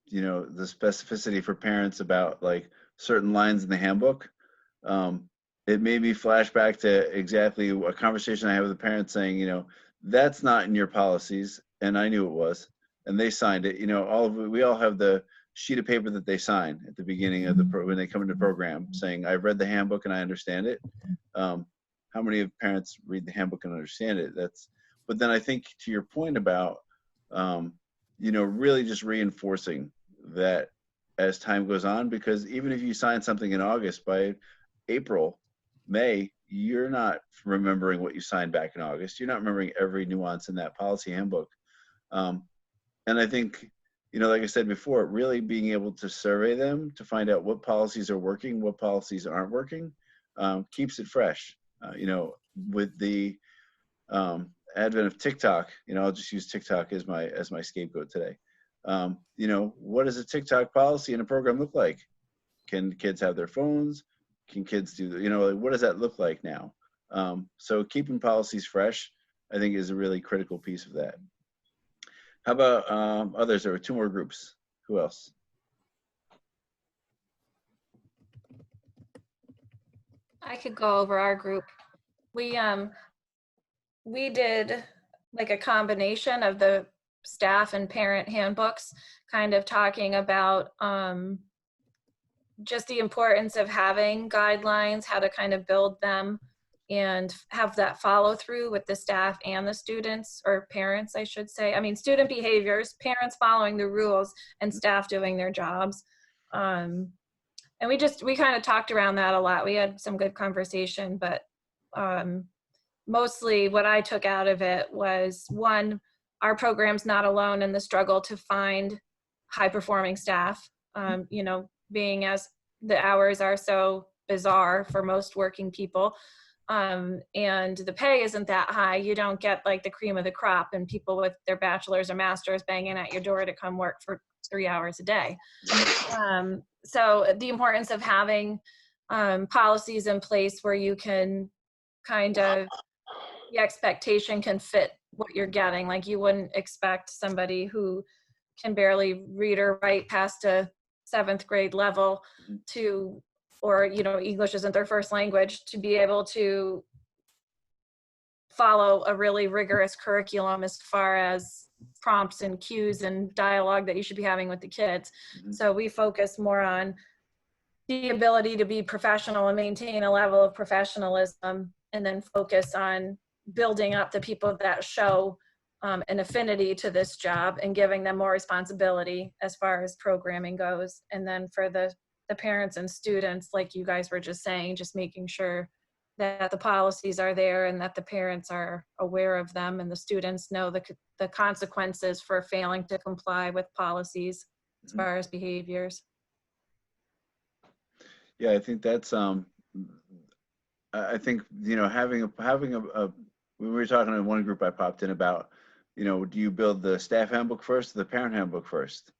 you know, the specificity for parents about like certain lines in the handbook, it made me flash back to exactly a conversation I had with a parent saying, you know, that's not in your policies, and I knew it was, and they signed it. You know, we all have the sheet of paper that they sign at the beginning of when they come into the program, saying, "I've read the handbook and I understand it." How many of parents read the handbook and understand it? But then I think to your point about, you know, really just reinforcing that as time goes on, because even if you sign something in August, by April, May, you're not remembering what you signed back in August. You're not remembering every nuance in that policy handbook. And I think, you know, like I said before, really being able to survey them to find out what policies are working, what policies aren't working, keeps it fresh. You know, with the advent of TikTok, you know, I'll just use TikTok as my scapegoat today. You know, what does a TikTok policy in a program look like? Can kids have their phones? Can kids do, you know, like, what does that look like now? So keeping policies fresh, I think, is a really critical piece of that. How about others? There were two more groups. Who else? I could go over our group. We did like a combination of the staff and parent handbooks, kind of talking about just the importance of having guidelines, how to kind of build them and have that follow through with the staff and the students, or parents, I should say. I mean, student behaviors, parents following the rules, and staff doing their jobs. And we kind of talked around that a lot. We had some good conversation, but mostly what I took out of it was, one, our program's not alone in the struggle to find high performing staff. You know, being as the hours are so bizarre for most working people, and the pay isn't that high. You don't get like the cream of the crop and people with their bachelor's or master's banging at your door to come work for 3 hours a day. So the importance of having policies in place where you can kind of, the expectation can fit what you're getting. Like, you wouldn't expect somebody who can barely read or write past a 7th grade level to, or, you know, English isn't their first language, to be able to follow a really rigorous curriculum as far as prompts and cues and dialogue that you should be having with the kids. So we focus more on the ability to be professional and maintain a level of professionalism, and then focus on building up the people that show an affinity to this job and giving them more responsibility as far as programming goes. And then for the parents and students, like you guys were just saying, just making sure that the policies are there and that the parents are aware of them and the students know the consequences for failing to comply with policies as far as behaviors. Yeah, I think that's I think, you know, having a when we were talking in one group I popped in about, you know, do you build the staff handbook first or the parent handbook first?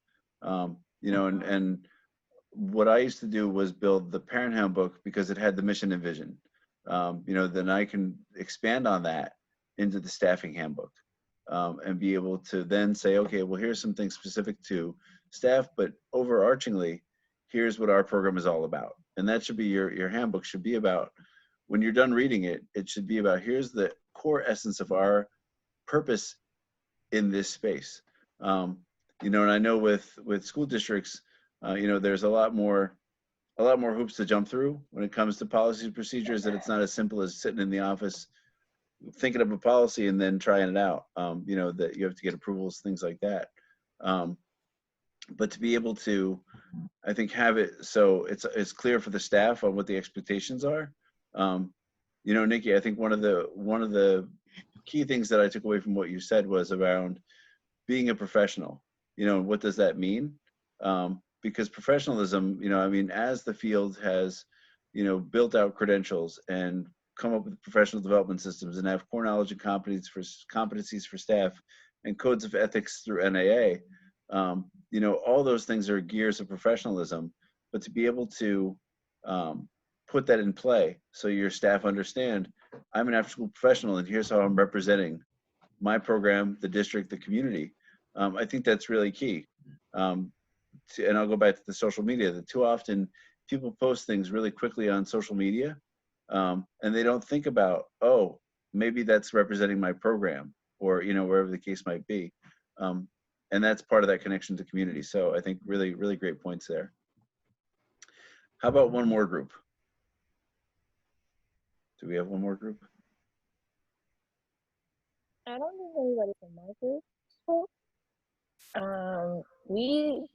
You know, and what I used to do was build the parent handbook because it had the mission and vision. You know, then I can expand on that into the staffing handbook, and be able to then say, okay, well, here's some things specific to staff, but overarchingly, here's what our program is all about. And that should be your handbook should be about, when you're done reading it, it should be about, here's the core essence of our purpose in this space. You know, and I know with school districts, you know, there's a lot more hoops to jump through when it comes to policies and procedures, that it's not as simple as sitting in the office thinking of a policy and then trying it out. You know, that you have to get approvals, things like that. But to be able to, I think, have it so it's clear for the staff on what the expectations are. You know, Nikki, I think one of the key things that I took away from what you said was around being a professional. You know, what does that mean? Because professionalism, you know, I mean, as the field has, you know, built out credentials and come up with professional development systems and have core knowledge and competencies for staff and codes of ethics through NAA, you know, all those things are gears of professionalism, but to be able to put that in play so your staff understand, I'm an after school professional and here's how I'm representing my program, the district, the community. I think that's really key. And I'll go back to the social media. That too often people post things really quickly on social media, and they don't think about, oh, maybe that's representing my program, or you know, wherever the case might be. And that's part of that connection to community. So I think really, really great points there. How about one more group? Do we have one more group? I don't think anybody from my group spoke. We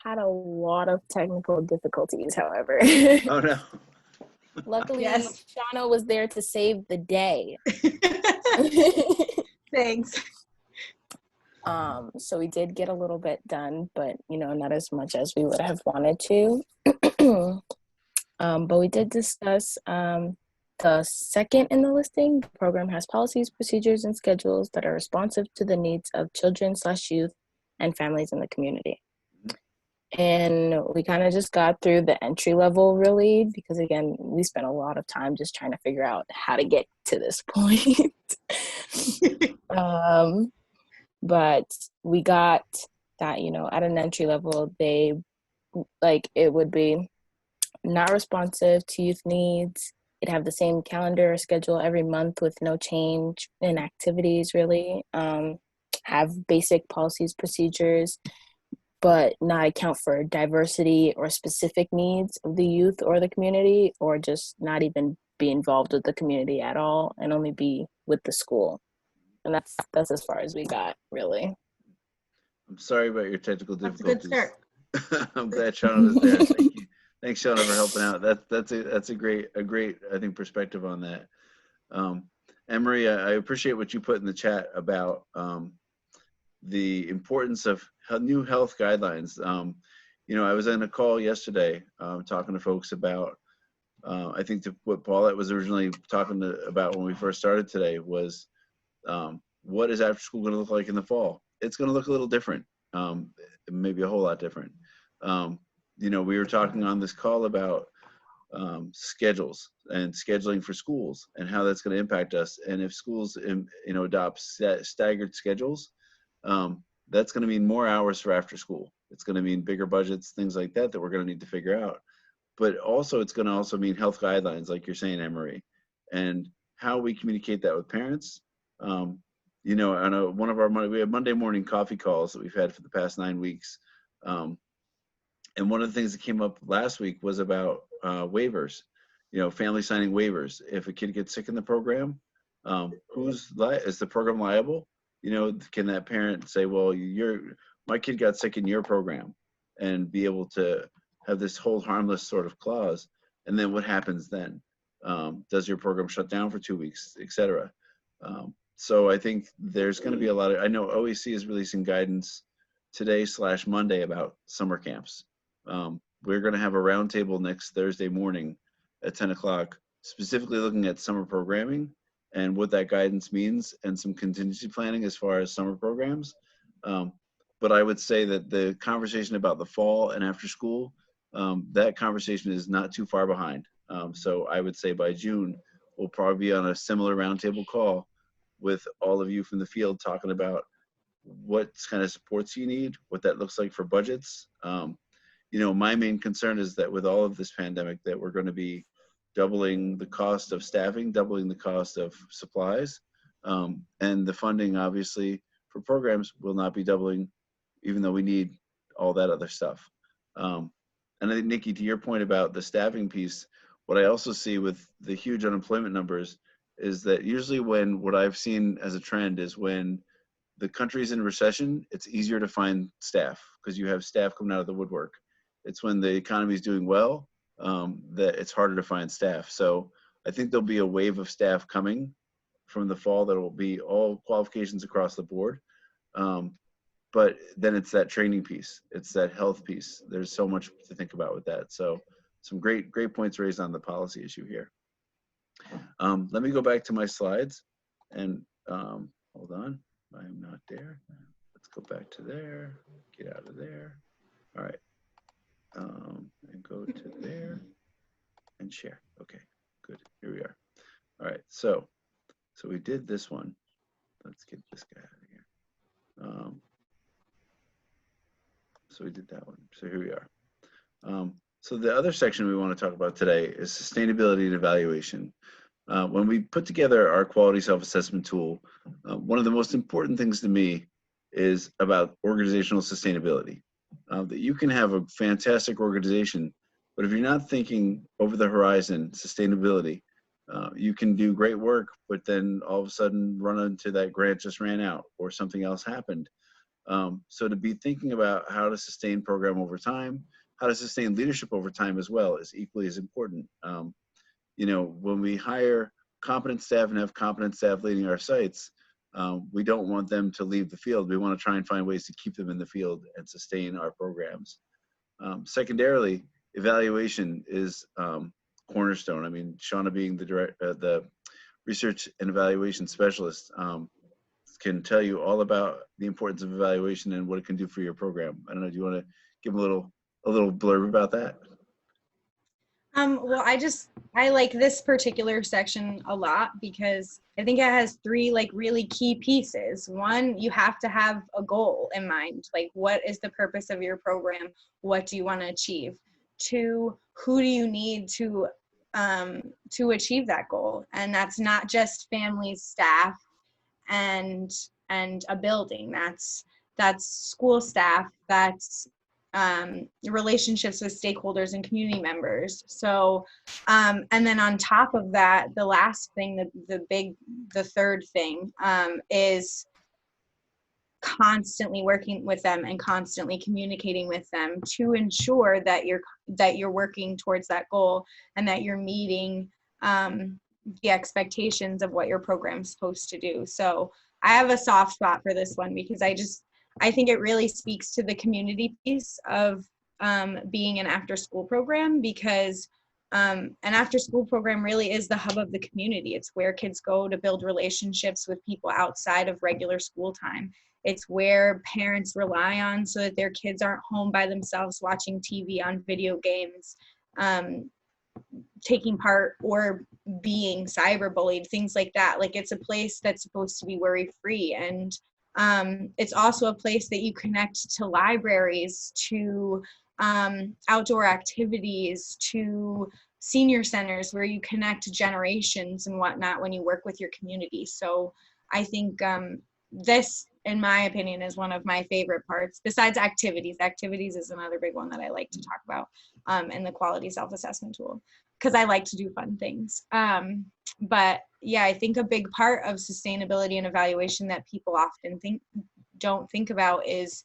had a lot of technical difficulties, however. Oh no. Luckily, Yes. Shawna was there to save the day. Thanks. So we did get a little bit done, but you know, not as much as we would have wanted to. But we did discuss the second in the listing. The program has policies, procedures, and schedules that are responsive to the needs of children/youth and families in the community. And we kind of just got through the entry level, really, because again, we spent a lot of time just trying to figure out how to get to this point. But we got that, you know, at an entry level, they like it would be not responsive to youth needs. It'd have the same calendar schedule every month with no change in activities, really. Have basic policies, procedures, but not account for diversity or specific needs of the youth or the community, or just not even be involved with the community at all and only be with the school. And that's as far as we got, really. I'm sorry about your technical That's a difficulties. good start. I'm glad Shawna was there. Thank you. Thanks, Shawna, for helping out. That's a great I think perspective on that. Emery, I appreciate what you put in the chat about the importance of new health guidelines. You know, I was on a call yesterday talking to folks about, I think what Paulette was originally talking about when we first started today was, what is after school going to look like in the fall? It's going to look a little different, maybe a whole lot different. You know, we were talking on this call about schedules and scheduling for schools and how that's going to impact us. And if schools, you know, adopt staggered schedules, that's going to mean more hours for after school. It's going to mean bigger budgets, things like that we're going to need to figure out. But also, it's going to also mean health guidelines, like you're saying, Emery, and how we communicate that with parents. You know, I know we have Monday morning coffee calls that we've had for the past 9 weeks. And one of the things that came up last week was about waivers, you know, family signing waivers. If a kid gets sick in the program, is the program liable? You know, can that parent say, well, my kid got sick in your program, and be able to have this hold harmless sort of clause? And then what happens then? Does your program shut down for 2 weeks, et cetera? So I think there's going to be a lot of, I know OEC is releasing guidance today/Monday about summer camps. We're going to have a roundtable next Thursday morning at 10 o'clock, specifically looking at summer programming and what that guidance means, and some contingency planning as far as summer programs. But I would say that the conversation about the fall and after school, that conversation is not too far behind. So I would say by June, we'll probably be on a similar roundtable call with all of you from the field, talking about what kind of supports you need, what that looks like for budgets. You know, my main concern is that with all of this pandemic, that we're going to be doubling the cost of staffing, doubling the cost of supplies, and the funding, obviously, for programs will not be doubling, even though we need all that other stuff. And I think, Nikki, to your point about the staffing piece, what I also see with the huge unemployment numbers is that usually what I've seen as a trend is when the country's in recession, it's easier to find staff because you have staff coming out of the woodwork. It's when the economy is doing well that it's harder to find staff. So I think there'll be a wave of staff coming from the fall that will be all qualifications across the board. But then it's that training piece. It's that health piece. There's so much to think about with that. So some great points raised on the policy issue here. Let me go back to my slides and hold on. I'm not there. Let's go back to there. get out of there. All right. And go to there and share. Okay, good. Here we are. All right. So we did this one. Let's get this guy out of here. So we did that one. So here we are. So the other section we want to talk about today is sustainability and evaluation. When we put together our quality self-assessment tool, one of the most important things to me is about organizational sustainability. That you can have a fantastic organization, but if you're not thinking over the horizon sustainability, you can do great work, but then all of a sudden run into that grant just ran out or something else happened. So to be thinking about how to sustain program over time, how to sustain leadership over time as well is equally as important. You know, when we hire competent staff and have competent staff leading our sites, we don't want them to leave the field. We want to try and find ways to keep them in the field and sustain our programs. Secondarily, evaluation is cornerstone. I mean, Shawna being the research and evaluation specialist can tell you all about the importance of evaluation and what it can do for your program. I don't know, do you want to give a little blurb about that? Well, I like this particular section a lot because I think it has three like really key pieces. One, you have to have a goal in mind. Like, what is the purpose of your program? What do you want to achieve? Two, who do you need to achieve that goal? And that's not just families, staff, and a building. That's school staff. That's relationships with stakeholders and community members. So, and then on top of that, the last thing, the third thing is constantly working with them and constantly communicating with them to ensure that you're working towards that goal and that you're meeting the expectations of what your program's supposed to do. So I have a soft spot for this one because I think it really speaks to the community piece of being an after-school program, because an after-school program really is the hub of the community. It's where kids go to build relationships with people outside of regular school time. It's where parents rely on so that their kids aren't home by themselves watching TV on video games, taking part or being cyberbullied, things like that. Like, it's a place that's supposed to be worry-free. And it's also a place that you connect to libraries, to outdoor activities, to senior centers where you connect generations and whatnot when you work with your community. So I think this, in my opinion, is one of my favorite parts, besides activities. Activities is another big one that I like to talk about in the quality self-assessment tool, because I like to do fun things. But yeah, I think a big part of sustainability and evaluation that people often don't think about is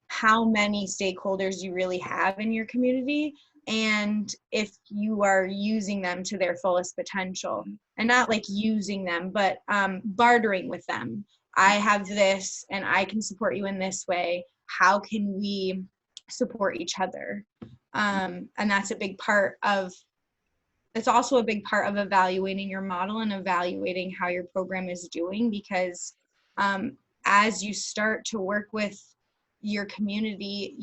how many stakeholders you really have in your community, and if you are using them to their fullest potential. And not like using them, but bartering with them. I have this and I can support you in this way. How can we support each other? And that's a big part of, it's also a big part of evaluating your model and evaluating how your program is doing, because as you start to work with your community,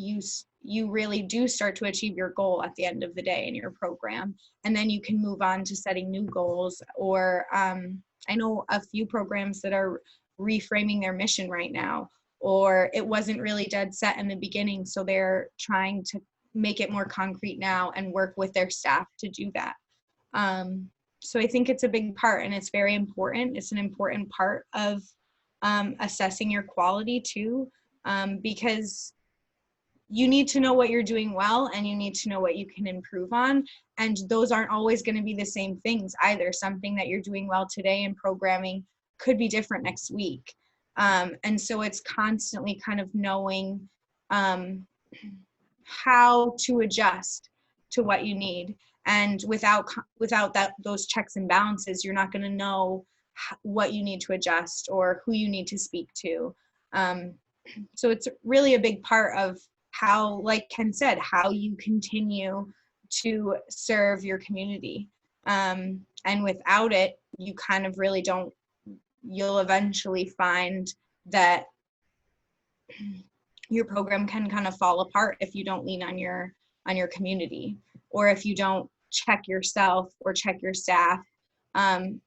you really do start to achieve your goal at the end of the day in your program. And then you can move on to setting new goals. Or I know a few programs that are reframing their mission right now, or it wasn't really dead set in the beginning, so they're trying to make it more concrete now and work with their staff to do that. So I think it's a big part, and it's very important. It's an important part of assessing your quality too, because you need to know what you're doing well, and you need to know what you can improve on. And those aren't always going to be the same things either. Something that you're doing well today in programming could be different next week. And so it's constantly kind of knowing how to adjust to what you need. And without those checks and balances, you're not going to know what you need to adjust or who you need to speak to. So it's really a big part of how, like Ken said, how you continue to serve your community. And without it, you kind of really don't, you'll eventually find that your program can kind of fall apart if you don't lean on your community, or if you don't check yourself or check your staff. And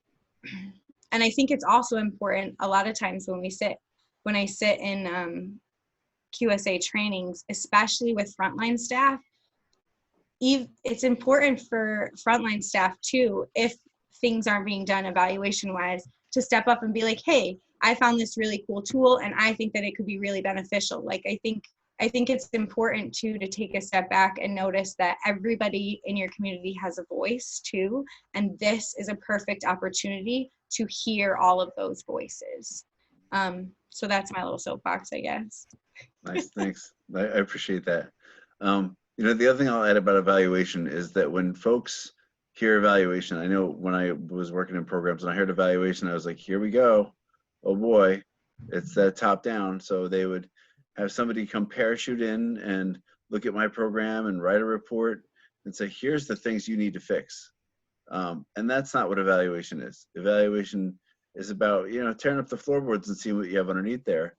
I think it's also important a lot of times when I sit in QSA trainings, especially with frontline staff, it's important for frontline staff too, if things aren't being done evaluation wise, to step up and be like, hey, I found this really cool tool and I think that it could be really beneficial. Like, I think it's important too to take a step back and notice that everybody in your community has a voice too, and this is a perfect opportunity to hear all of those voices. So that's my little soapbox, I guess. Nice, thanks. I appreciate that. You know, the other thing I'll add about evaluation is that when folks hear evaluation, I know when I was working in programs and I heard evaluation, I was like, here we go. Oh boy, it's that top down. So they would have somebody come parachute in and look at my program and write a report and say, here's the things you need to fix. And that's not what evaluation is. Evaluation is about, you know, tearing up the floorboards and seeing what you have underneath there.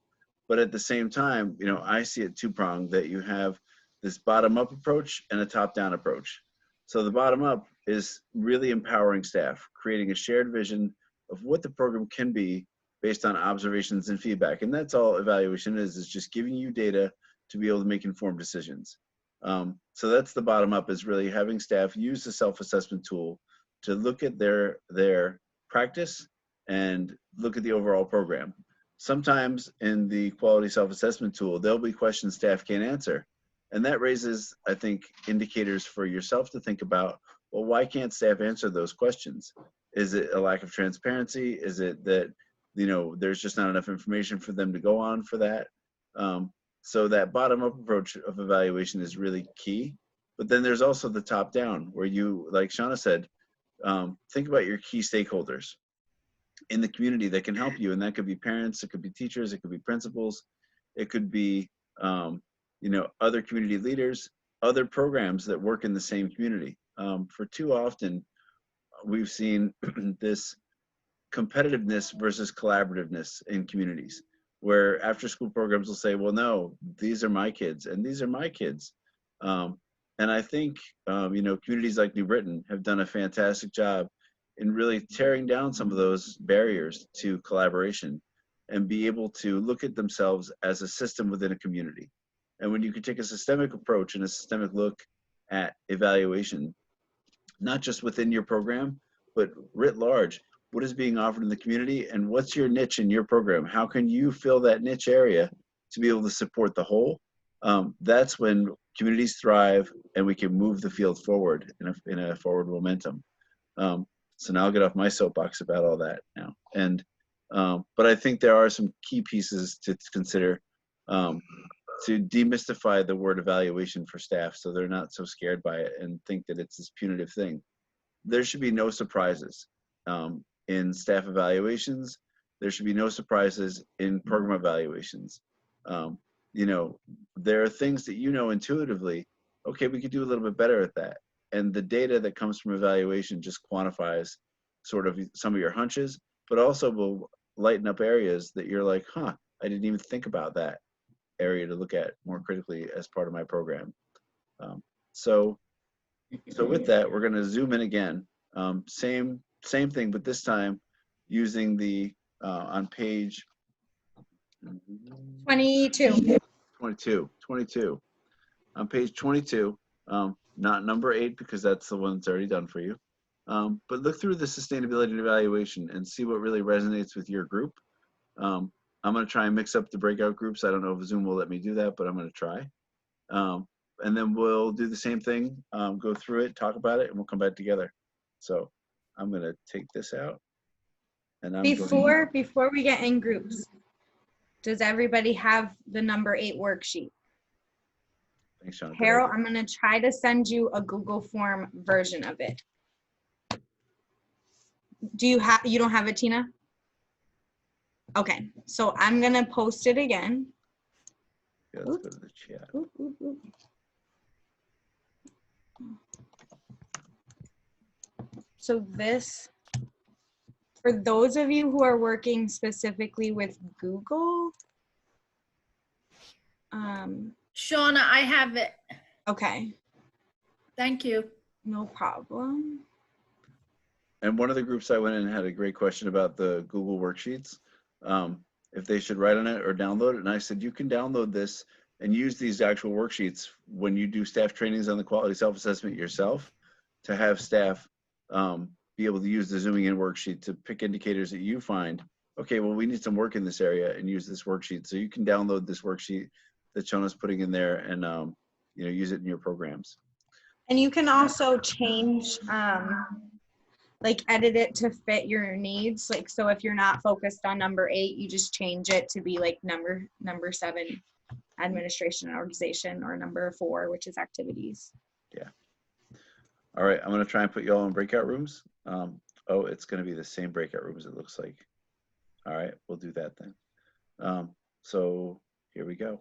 But at the same time, you know, I see it two-pronged, that you have this bottom-up approach and a top-down approach. So the bottom-up is really empowering staff, creating a shared vision of what the program can be based on observations and feedback. And that's all evaluation is just giving you data to be able to make informed decisions. So that's the bottom-up, is really having staff use the self-assessment tool to look at their practice and look at the overall program. Sometimes in the quality self-assessment tool, there'll be questions staff can't answer. And that raises, I think, indicators for yourself to think about, well, why can't staff answer those questions? Is it a lack of transparency? Is it that, you know, there's just not enough information for them to go on for that? So that bottom-up approach of evaluation is really key. But then there's also the top-down, where you, like Shawna said, think about your key stakeholders in the community that can help you. And that could be parents, it could be teachers, it could be principals, it could be, you know, other community leaders, other programs that work in the same community. For too often, we've seen this competitiveness versus collaborativeness in communities, where after school programs will say, well, no, these are my kids and these are my kids. And I think, you know, communities like New Britain have done a fantastic job in really tearing down some of those barriers to collaboration and be able to look at themselves as a system within a community. And when you can take a systemic approach and a systemic look at evaluation, not just within your program, but writ large, what is being offered in the community and what's your niche in your program? How can you fill that niche area to be able to support the whole? That's when communities thrive and we can move the field forward in a forward momentum. So now I'll get off my soapbox about all that now. And, but I think there are some key pieces to consider to demystify the word evaluation for staff, so they're not so scared by it and think that it's this punitive thing. There should be no surprises in staff evaluations. There should be no surprises in program evaluations. You know, there are things that you know intuitively, okay, we could do a little bit better at that. And the data that comes from evaluation just quantifies sort of some of your hunches, but also will lighten up areas that you're like, huh, I didn't even think about that area to look at more critically as part of my program. So with that, we're going to zoom in again. Same thing, but this time using the on page 22. 22. On page 22, not number 8 because that's the one that's already done for you. But look through the sustainability and evaluation and see what really resonates with your group. I'm going to try and mix up the breakout groups. I don't know if Zoom will let me do that, but I'm going to try. And then we'll do the same thing, go through it, talk about it, and we'll come back together. So I'm going to take this out. And Before we get in groups, does everybody have the number 8 worksheet? Thanks, Shawna. Carol, I'm going to try to send you a Google form version of it. You don't have it, Tina? Okay, so I'm going to post it again. Yeah, let's go to the chat. So this, for those of you who are working specifically with Google, Shawna, I have it. Okay, Thank you. no problem. And one of the groups I went in had a great question about the Google worksheets, if they should write on it or download it. And I said, you can download this and use these actual worksheets when you do staff trainings on the quality self-assessment yourself, to have staff be able to use the zooming in worksheet to pick indicators that you find, okay, well, we need some work in this area, and use this worksheet. So you can download this worksheet that Shawna's putting in there and use it in your programs. And you can also change, like edit it to fit your needs. Like, so if you're not focused on number 8, you just change it to be like number 7, administration and organization, or number 4, which is activities. Yeah. All right, I'm gonna try and put you all in breakout rooms. Oh, it's gonna be the same breakout rooms, it looks like. All right, we'll do that then. So here we go.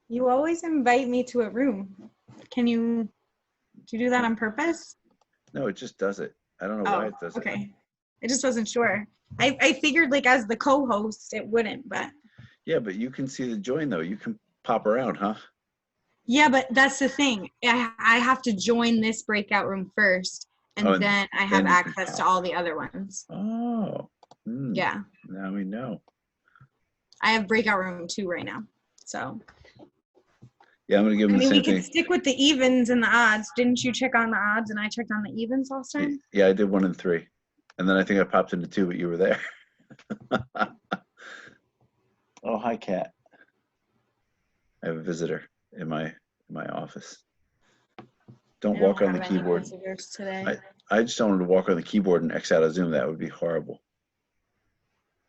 You always invite me to a room. Do you do that on purpose? No, it just does it. I don't know why it does it. Okay. I just wasn't sure. I figured like as the co-host it wouldn't, but. Yeah, but you can see the join though. You can pop around, huh? Yeah, but that's the thing. I have to join this breakout room first, and then I have access to all the other ones. Oh. Yeah. Now we know. I have breakout room 2 right now. So. Yeah, I'm gonna give them the same we thing. can stick with the evens and the odds. Didn't you check on the odds and I checked on the evens last time? Yeah, I did 1 and 3. And then I think I popped into 2, but you were there. Oh, hi, Kat. I have a visitor in my office. Don't walk on the keyboard. Today. I just don't want to walk on the keyboard and X out of Zoom. That would be horrible.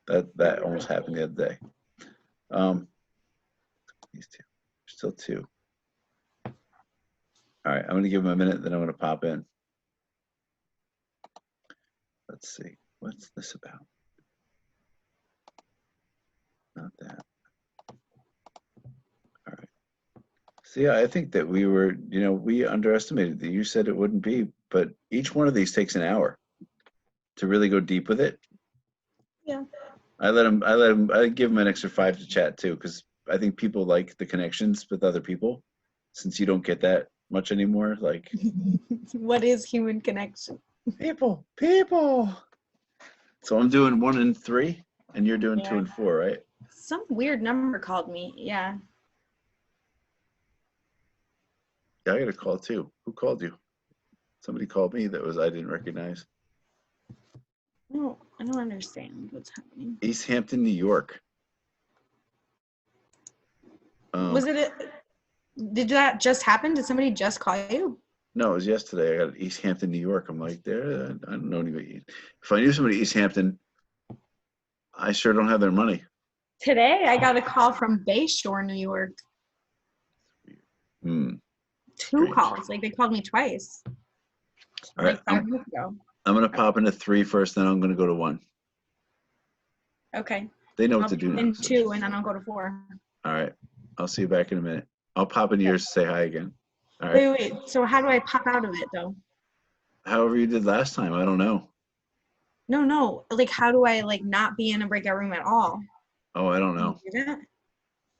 That almost happened the other day. These 2. Still 2. All right, I'm going to give them a minute, then I'm going to pop in. Let's see. What's this about? Not that. All right. So yeah, I think that we underestimated that. You said it wouldn't be, but each one of these takes an hour to really go deep with it. Yeah. I give them an extra 5 to chat too, because I think people like the connections with other people, since you don't get that much anymore. Like, what is human connection? People. So I'm doing 1 and 3, and you're doing 2 and 4, right? Some weird number called me. Yeah. Yeah, I got a call too. Who called you? Somebody called me that I didn't recognize. No, I don't understand what's happening. East Hampton, New York. Did that just happen? Did somebody just call you? No, it was yesterday. I got East Hampton, New York. I'm like, I don't know anybody. If I knew somebody in East Hampton, I sure don't have their money. Today, I got a call from Bayshore, New York. 2 Strange. calls. Like, they called me twice. All right. 5 minutes ago. I'm going to pop into 3 first, then I'm going to go to 1. Okay. They know I'll what to do pop now. in 2, and then I'll go to 4. All right. I'll see you back in a minute. I'll pop into yours to say hi again. All right. Wait. So how do I pop out of it, though? However you did last time. I don't know. No. Like, how do I, like, not be in a breakout room at all? Oh, I don't know. Can you do that?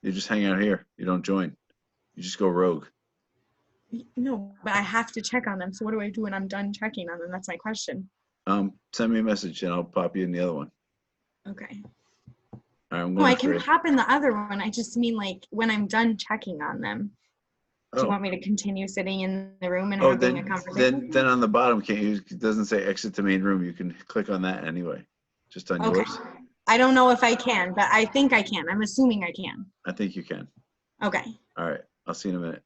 You just hang out here. You don't join. You just go rogue. No, but I have to check on them. So what do I do when I'm done checking on them? That's my question. Send me a message and I'll pop you in the other one. Okay. All right, I'm going No, I to can 3. pop in the other one. I just mean like when I'm done checking on them. Do you want me to continue sitting in the room and having a conversation? Then on the bottom, it doesn't say exit to main room. You can click on that anyway, just on yours. I don't know if I can, but I think I can. I'm assuming I can. I think you can. Okay. All right. I'll see you in a minute.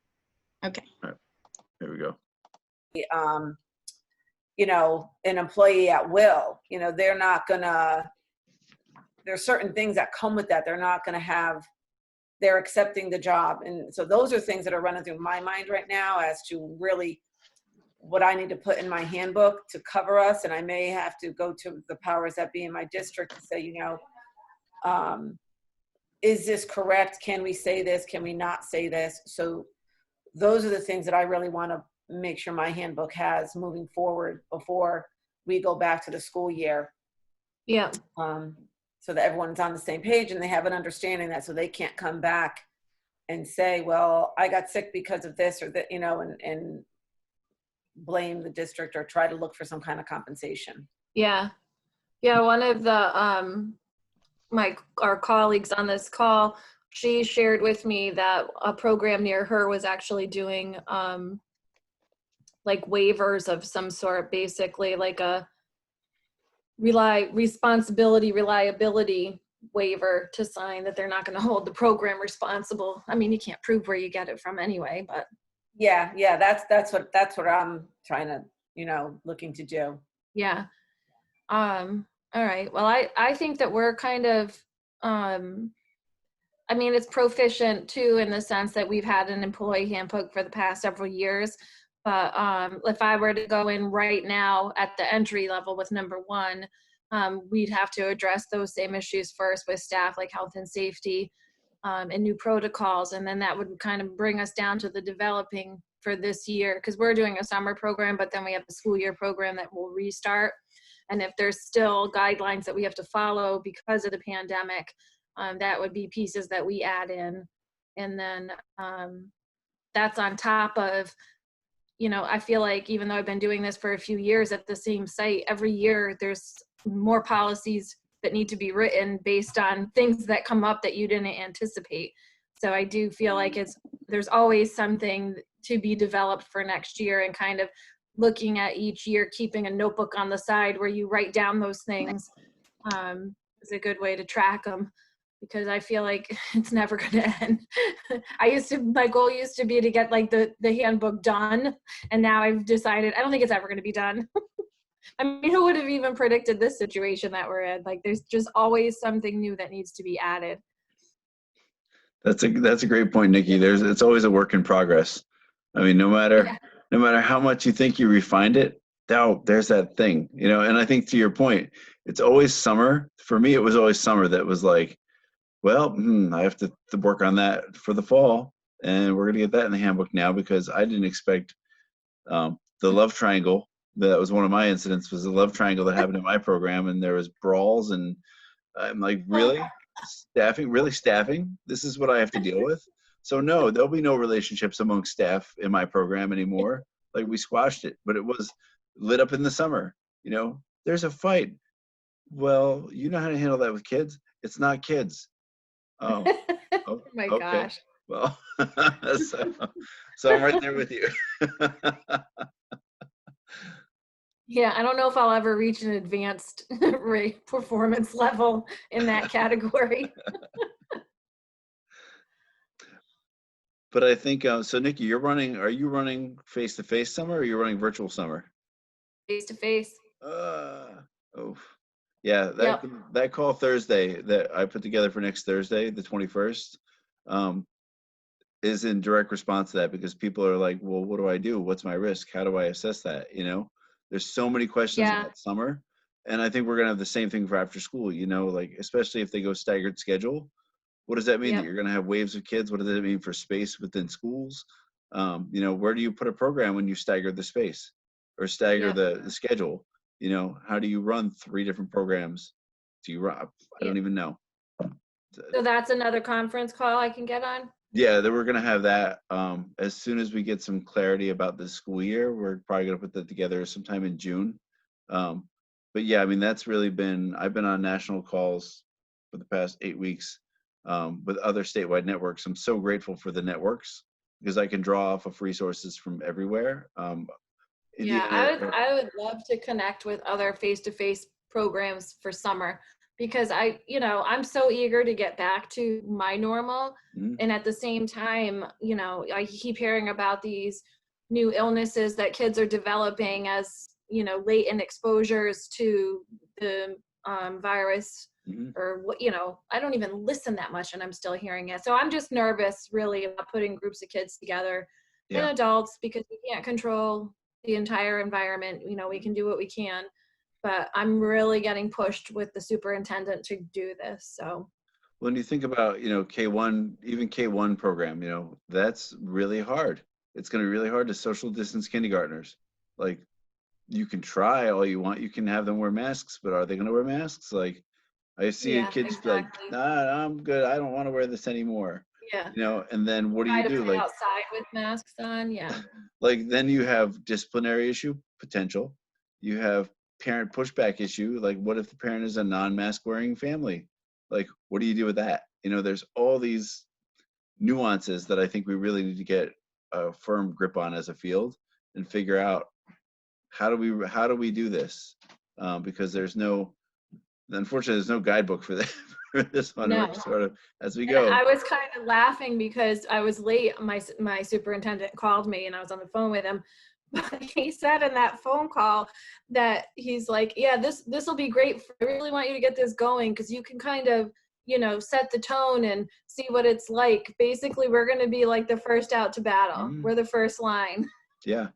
Okay. All right. Here we go. An employee at will, they're not gonna, there's certain things that come with that. They're not gonna have, they're accepting the job. And so those are things that are running through my mind right now as to really what I need to put in my handbook to cover us. And I may have to go to the powers that be in my district to say, is this correct? Can we say this? Can we not say this? So those are the things that I really want to make sure my handbook has moving forward before we go back to the school year. Yeah. So that everyone's on the same page and they have an understanding that, so they can't come back and say, well, I got sick because of this or that, you know, and blame the district or try to look for some kind of compensation. Yeah. Yeah. One of the, our colleagues on this call, she shared with me that a program near her was actually doing, like waivers of some sort, basically like a reliability waiver to sign that they're not going to hold the program responsible. I mean, you can't prove where you get it from anyway, but Yeah, that's what I'm trying to, you know, looking to do. yeah. All right. Well, I think that we're kind of, I mean, it's proficient too, in the sense that we've had an employee handbook for the past several years. But if I were to go in right now at the entry level with number 1, we'd have to address those same issues first with staff, like health and safety, and new protocols. And then that would kind of bring us down to the developing for this year, because we're doing a summer program, but then we have a school year program that will restart. And if there's still guidelines that we have to follow because of the pandemic, that would be pieces that we add in. And then that's on top of, you know, I feel like even though I've been doing this for a few years at the same site, every year there's more policies that need to be written based on things that come up that you didn't anticipate. So I do feel like there's always something to be developed for next year, and kind of looking at each year, keeping a notebook on the side where you write down those things is a good way to track them, because I feel like it's never going to end. My goal used to be to get like the handbook done, and now I've decided I don't think it's ever going to be done. I mean, who would have even predicted this situation that we're in? Like, there's just always something new that needs to be added. That's a great point, Nikki. It's always a work in progress. I mean, no matter how much you think you refined it, there's that thing, you know. And I think to your point, it's always summer. For me, it was always summer that was like, well, I have to work on that for the fall, and we're gonna get that in the handbook now, because I didn't expect the love triangle. That was one of my incidents, was the love triangle that happened in my program, and there was brawls, and I'm like, really? Staffing? This is what I have to deal with? So no, there'll be no relationships among staff in my program anymore. Like, we squashed it, but it was lit up in the summer. You know, there's a fight. Well, you know how to handle that with kids? It's not kids. Oh, Oh my okay. gosh. Well, so I'm right there with you. Yeah, I don't know if I'll ever reach an advanced performance level in that category. But I think, so Nikki, are you running face-to-face summer, or are you running virtual summer? Face-to-face. Yeah, that call Thursday that I put together for next Thursday, the 21st, is in direct response to that, because people are like, well, what do I do? What's my risk? How do I assess that? You know, there's so many questions about summer. And I think we're going to have the same thing for after school, you know, like, especially if they go staggered schedule. What does that mean? That you're going to have waves of kids? What does that mean for space within schools? You know, where do you put a program when you stagger the space or stagger the schedule? You know, how do you run 3 different programs? Do you run? I don't even know. So that's another conference call I can get on? Yeah, then we're going to have that as soon as we get some clarity about the school year. We're probably going to put that together sometime in June. But yeah, I mean, that's really I've been on national calls for the past 8 weeks with other statewide networks. I'm so grateful for the networks, because I can draw off of resources from everywhere. I would love to connect with other face-to-face programs for summer, because I'm so eager to get back to my normal. And at the same time, you know, I keep hearing about these new illnesses that kids are developing as, you know, latent exposures to the virus, or what, you know, I don't even listen that much and I'm still hearing it. So I'm just nervous really about putting groups of kids together and adults, because we can't control the entire environment. You know, we can do what we can, but I'm really getting pushed with the superintendent to do this. So When you think about, K1, even K1 program, that's really hard. It's going to be really hard to social distance kindergartners. Like, you can try all you want. You can have them wear masks, but are they going to wear masks? Like, I see Yeah, kids like, exactly. nah, I'm good. I don't want to wear this anymore. Yeah. And then what do Try you to do? play Like, outside with masks on. Yeah. like then you have disciplinary issue potential. You have parent pushback issue. Like, what if the parent is a non-mask wearing family? Like, what do you do with that? There's all these nuances that I think we really need to get a firm grip on as a field and figure out how do we do this? Because unfortunately, there's no guidebook for this for this one. No. We're sort of as we And go. I was kind of laughing because I was late. My superintendent called me and I was on the phone with him. But he said in that phone call that he's like, yeah, this will be great. I really want you to get this going because you can kind of, set the tone and see what it's like. Basically, we're going to be like the first out to battle. We're the first line. Yeah.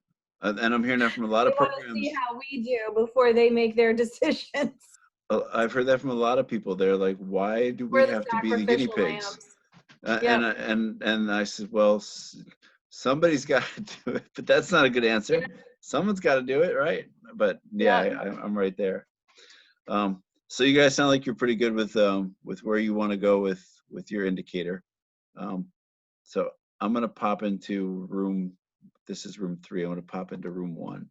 And I'm hearing that from a lot They of want to programs. see how we do before they make their decisions. I've heard that from a lot of people. They're like, why do we We're the have to be the guinea sacrificial pigs? lambs. Yep. And I said, well, somebody's got to do it, but that's not a good answer. Yeah. Someone's got to do it, right? But yeah, Yeah. I'm right there. So you guys sound like you're pretty good with where you want to go with your indicator. So I'm gonna pop into room. This is room 3. I'm gonna pop into room 1.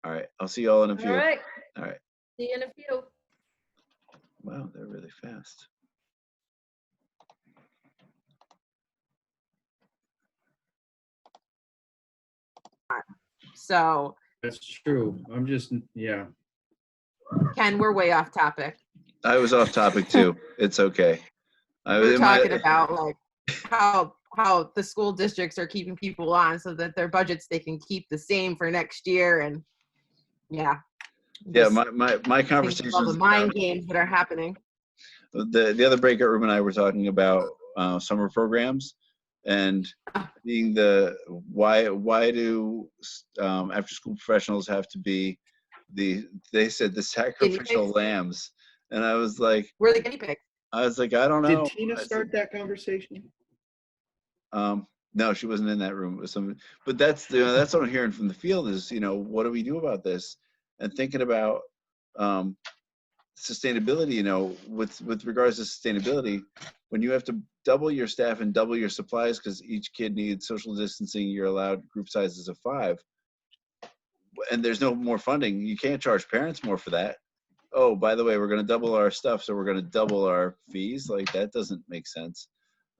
All right. I'll see you all in a few. All right. All right. See you in a few. Wow, they're really fast. So That's true. I'm just, yeah. Ken, we're way off topic. I was off topic too. It's okay. We're talking about like how the school districts are keeping people on so that their budgets they can keep the same for next year, and yeah. My conversation all the mind games that are happening. The other breakout room and I were talking about summer programs and being why do after school professionals have to be they said the sacrificial lambs, and I was like, we're the guinea pigs. I was like, I don't know. Did Tina start that conversation? No, she wasn't in that room. It was some, but that's what I'm hearing from the field is, what do we do about this? And thinking about sustainability, with regards to sustainability, when you have to double your staff and double your supplies because each kid needs social distancing, you're allowed group sizes of 5, and there's no more funding. You can't charge parents more for that. Oh, by the way, we're going to double our stuff, so we're going to double our fees. Like, that doesn't make sense.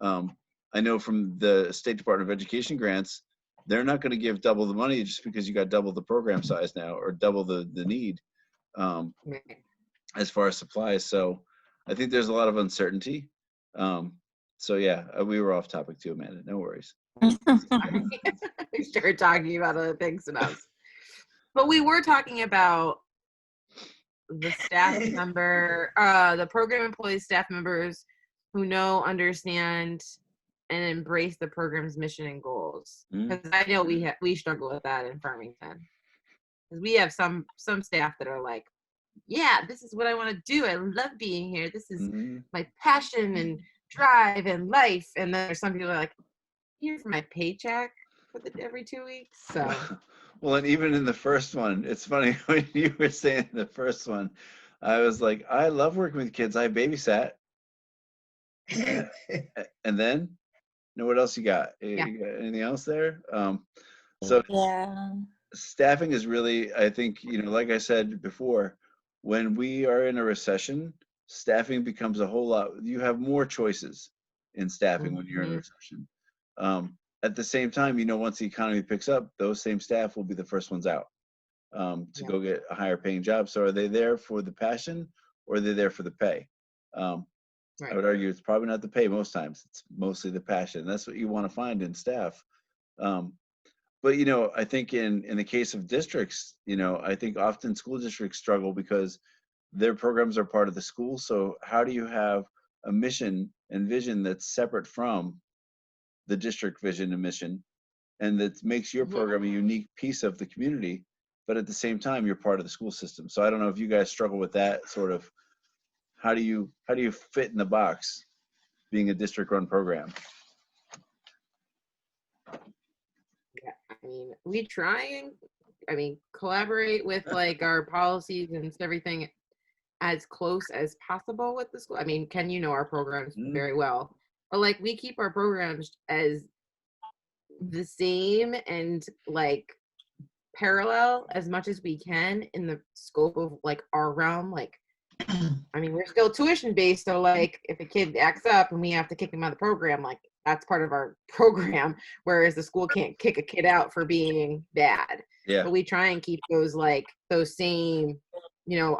I know from the State Department of Education grants, they're not going to give double the money just because you got double the program size now or double the need as far as supplies. So I think there's a lot of uncertainty. So yeah, we were off topic too, Amanda. No worries. We started talking about other things than us. But we were talking about the staff member, the program employees, staff members who know, understand, and embrace the program's mission and goals. Because I know we struggle with that in Farmington. Because we have some staff that are like, yeah, this is what I want to do. I love being here. This is my passion and drive and life. And then there's some people that are like, here for my paycheck for every 2 weeks. So. Well, and even in the first one, it's funny when you were saying the first one, I was like, I love working with kids. I babysat. And then, what else you got? Yeah. You got anything else there? So yeah, staffing is really, I think, like I said before, when we are in a recession, staffing becomes a whole lot. You have more choices in staffing when you're in a recession. At the same time, once the economy picks up, those same staff will be the first ones out to go get a higher paying job. So are they there for the passion or are they there for the pay? I would argue it's probably not the pay most times. It's mostly the passion. That's what you want to find in staff. But, I think in the case of districts, I think often school districts struggle because their programs are part of the school. So how do you have a mission and vision that's separate from the district vision and mission, and that makes your program a unique piece of the community, but at the same time, you're part of the school system. So I don't know if you guys struggle with that sort of, how do you fit in the box? being a district-run program? Yeah, I mean, we try and, I mean, collaborate with like our policies and everything as close as possible with the school. I mean, Ken, you know our programs very well, but like we keep our programs as the same and like parallel as much as we can in the scope of like our realm. Like, I mean, we're still tuition based, so like if a kid acts up and we have to kick them out of the program, like that's part of our program, whereas the school can't kick a kid out for being bad. Yeah. But we try and keep those like those same, you know,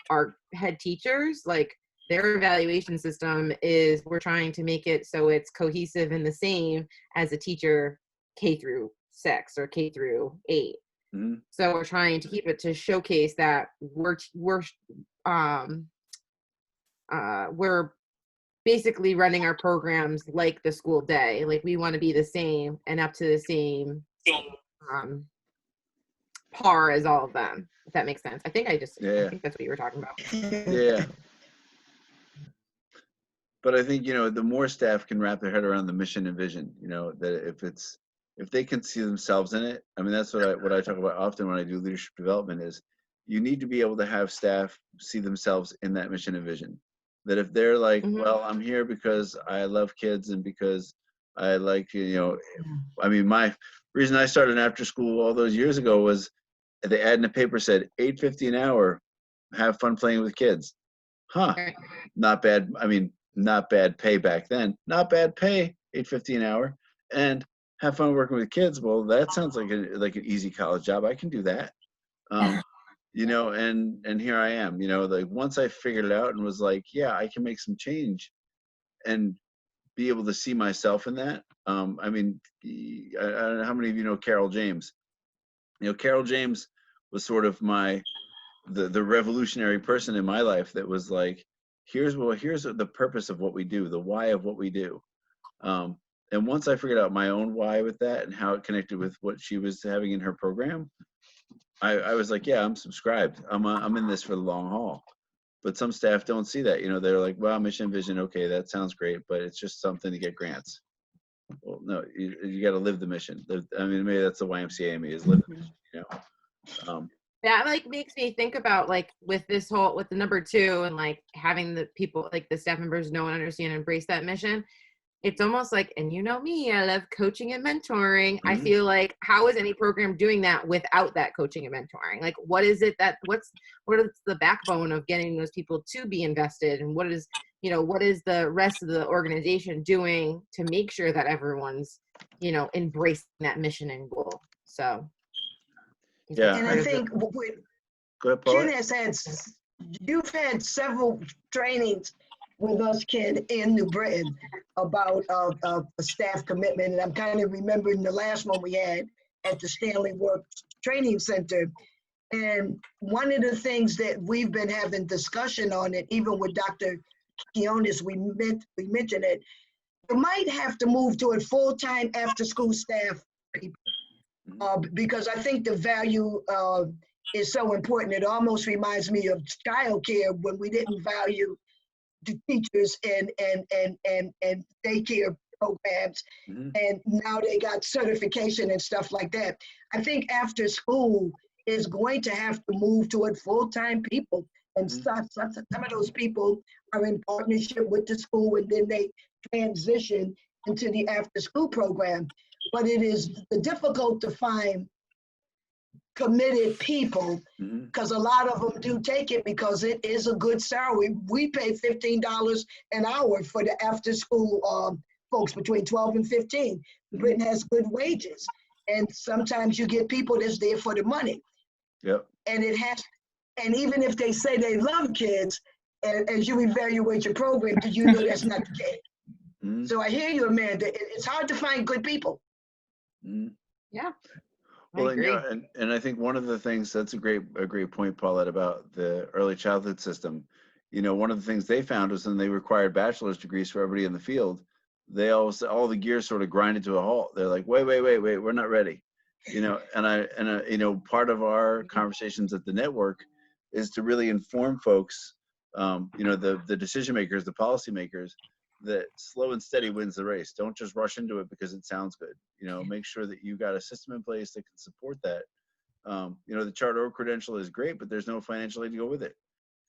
our head teachers, like their evaluation system is, we're trying to make it so it's cohesive and the same as a teacher K through 6 or K through 8. So we're trying to keep it to showcase that we're basically running our programs like the school day. Like we want to be the same and up to the same par as all of them, if that makes sense. I think that's what you were talking about. Yeah. But I think, you know, the more staff can wrap their head around the mission and vision, you know, that if they can see themselves in it, I mean, that's what I talk about often when I do leadership development is you need to be able to have staff see themselves in that mission and vision. That if they're like, well, I'm here because I love kids and because I like, you know, I mean, my reason I started after school all those years ago was the ad in the paper said $8.50 an hour, have fun playing with kids. Huh, not bad. I mean, not bad pay back then, not bad pay, $8.50 an hour, and have fun working with kids. Well, that sounds like an easy college job. I can do that. You know, and here I am, you know, like once I figured it out and was like, yeah, I can make some change and be able to see myself in that. I mean, I don't know how many of you know Carol James. You know, Carol James was sort of the revolutionary person in my life that was like, here's the purpose of what we do, the why of what we do. And once I figured out my own why with that and how it connected with what she was having in her program, I was like, yeah, I'm subscribed. I'm in this for the long haul. But some staff don't see that. You know, they're like, well, mission vision, okay, that sounds great, but it's just something to get grants. Well, no, you got to live the mission. I mean, maybe that's the YMCA in me, is live the mission, you know. That like makes me think about like with this whole, with the number 2 and like having the people, like the staff members know and understand and embrace that mission. It's almost like, and you know me, I love coaching and mentoring. I feel like, how is any program doing that without that coaching and mentoring? Like, what is it that, what is the backbone of getting those people to be invested? And what is, you know, what is the rest of the organization doing to make sure that everyone's, you know, embracing that mission and goal? So. Yeah. And I think Ken has you've had several trainings with us, Ken, in New Britain about a staff commitment. And I'm kind of remembering the last one we had at the Stanley Works Training Center. And one of the things that we've been having discussion on it, even with Dr. Quiones, we mentioned it, you might have to move to a full-time after-school staff people. Because I think the value is so important. It almost reminds me of childcare when we didn't value the teachers and daycare programs, and now they got certification and stuff like that. I think after school is going to have to move toward full-time people, and some of those people are in partnership with the school, and then they transition into the after-school program. But it is difficult to find committed people, because a lot of them do take it because it is a good salary. We pay $15 an hour for the after school folks between 12 and 15. Britain has good wages, and sometimes you get people that's there for the money. Yep. And and even if they say they love kids, as you evaluate your program, do you know that's not the case? So I hear you, Amanda. It's hard to find good people. Yeah. Well, and I think one of the things, that's a great point, Paulette, about the early childhood system. You know, one of the things they found was when they required bachelor's degrees for everybody in the field, they all the gears sort of grinded to a halt. They're like, wait, we're not ready. You know, and you know, part of our conversations at the network is to really inform folks, you know, the decision makers, the policy makers, that slow and steady wins the race. Don't just rush into it because it sounds good. You know, make sure that you got a system in place that can support that. You know, the charter or credential is great, but there's no financial aid to go with it.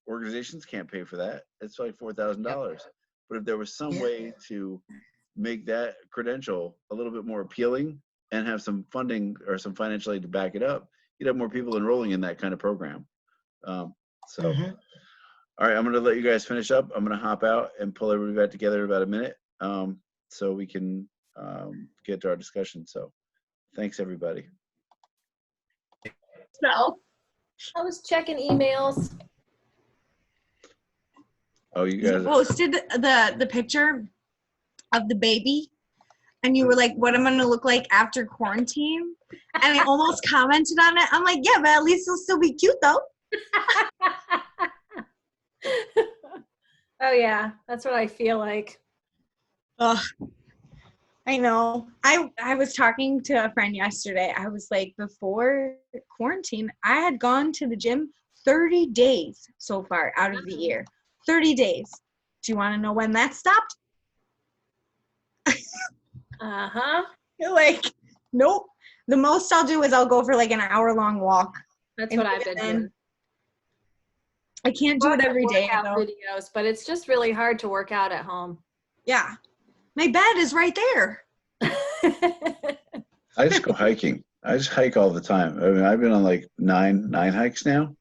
Organizations can't pay for that. It's like $4,000. But if there was some way to make that credential a little bit more appealing and have some funding or some financial aid to back it up, you'd have more people enrolling in that kind of program. All right, I'm going to let you guys finish up. I'm going to hop out and pull everybody back together in about a minute so we can get to our discussion. So thanks, everybody. No, I was checking emails. Oh, you You guys. posted the picture of the baby, and you were like, what am I gonna look like after quarantine? And I almost commented on it. I'm like, yeah, but at least he'll still be cute though. Oh yeah, that's what I feel like. Ugh, I know. I was talking to a friend yesterday. I was like, before quarantine, I had gone to the gym 30 days so far out of the year. 30 days. Do you want to know when that stopped? Like, nope. The most I'll do is I'll go for like an hour-long walk. That's what I've been doing. I can't do it every day though. Videos, but it's just really hard to work out at home. Yeah. My bed is right there. I just go hiking. I just hike all the time. I mean, I've been on like nine hikes now.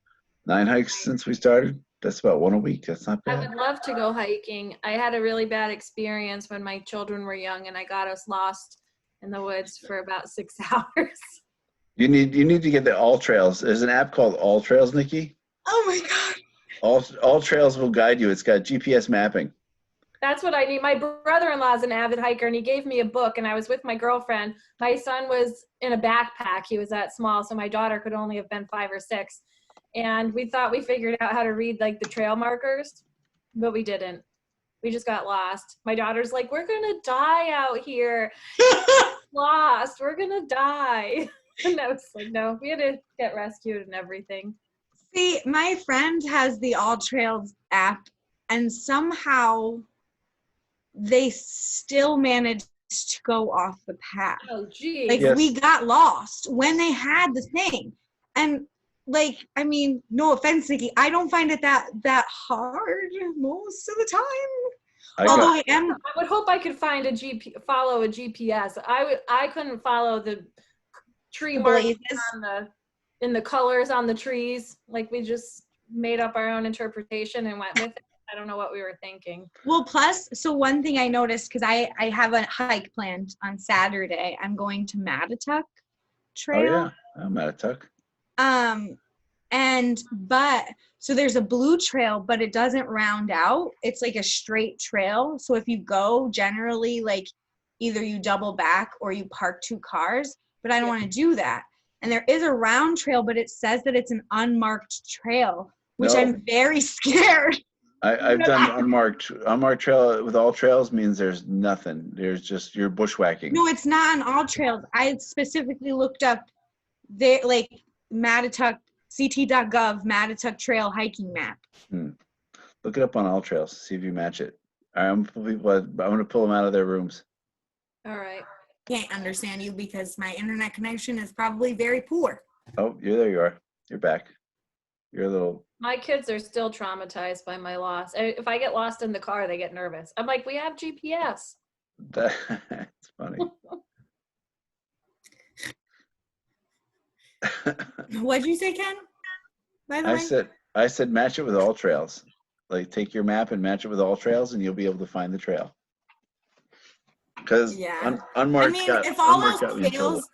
9 hikes since we started. That's about 1 a week. That's not I bad. would love to go hiking. I had a really bad experience when my children were young, and I got us lost in the woods for about 6 hours. You need to get the All Trails. There's an app called All Trails, Nikki. Oh my God. All Trails will guide you. It's got GPS mapping. That's what I need. My brother-in-law is an avid hiker, and he gave me a book, and I was with my girlfriend. My son was in a backpack. He was that small, so my daughter could only have been 5 or 6. And we thought we figured out how to read like the trail markers, but we didn't. We just got lost. My daughter's like, we're going to die out here. Lost. We're going to die. And I was like, no, we had to get rescued and everything. See, my friend has the All Trails app, and somehow they still managed to go off the path. Oh, geez. Like, Yes. we got lost when they had the thing. And, like, I mean, no offense, Nikki, I don't find it that hard most of the time. Although I am. I would hope I could find follow a GPS. I couldn't follow the tree markers in the colors on the trees. Like, we just made up our own interpretation and went with it. I don't know what we were thinking. Well, plus, so one thing I noticed, because I have a hike planned on Saturday. I'm going to Mattatuck Trail. Oh, yeah. Mattatuck. So there's a blue trail, but it doesn't round out. It's like a straight trail. So if you go, generally, like, either you double back or you park 2 cars, but I don't want to do that. And there is a round trail, but it says that it's an unmarked trail, which I'm very scared. I've done unmarked trail with All Trails means there's nothing. There's just, you're bushwhacking. No, it's not on All Trails. I specifically looked up like Mattatuck, ct.gov, Mattatuck Trail hiking map. Look it up on All Trails. See if you match it. All right, I'm going to pull them out of their rooms. All right. Can't understand you because my internet connection is probably very poor. Oh, there you are. You're back. You're a little. My kids are still traumatized by my loss. If I get lost in the car, they get nervous. I'm like, we have GPS. That's funny. What'd you say, Ken? By the way? I said match it with All Trails. Like, take your map and match it with All Trails, and you'll be able to find the trail. Because unmarked. I mean, if all else fails,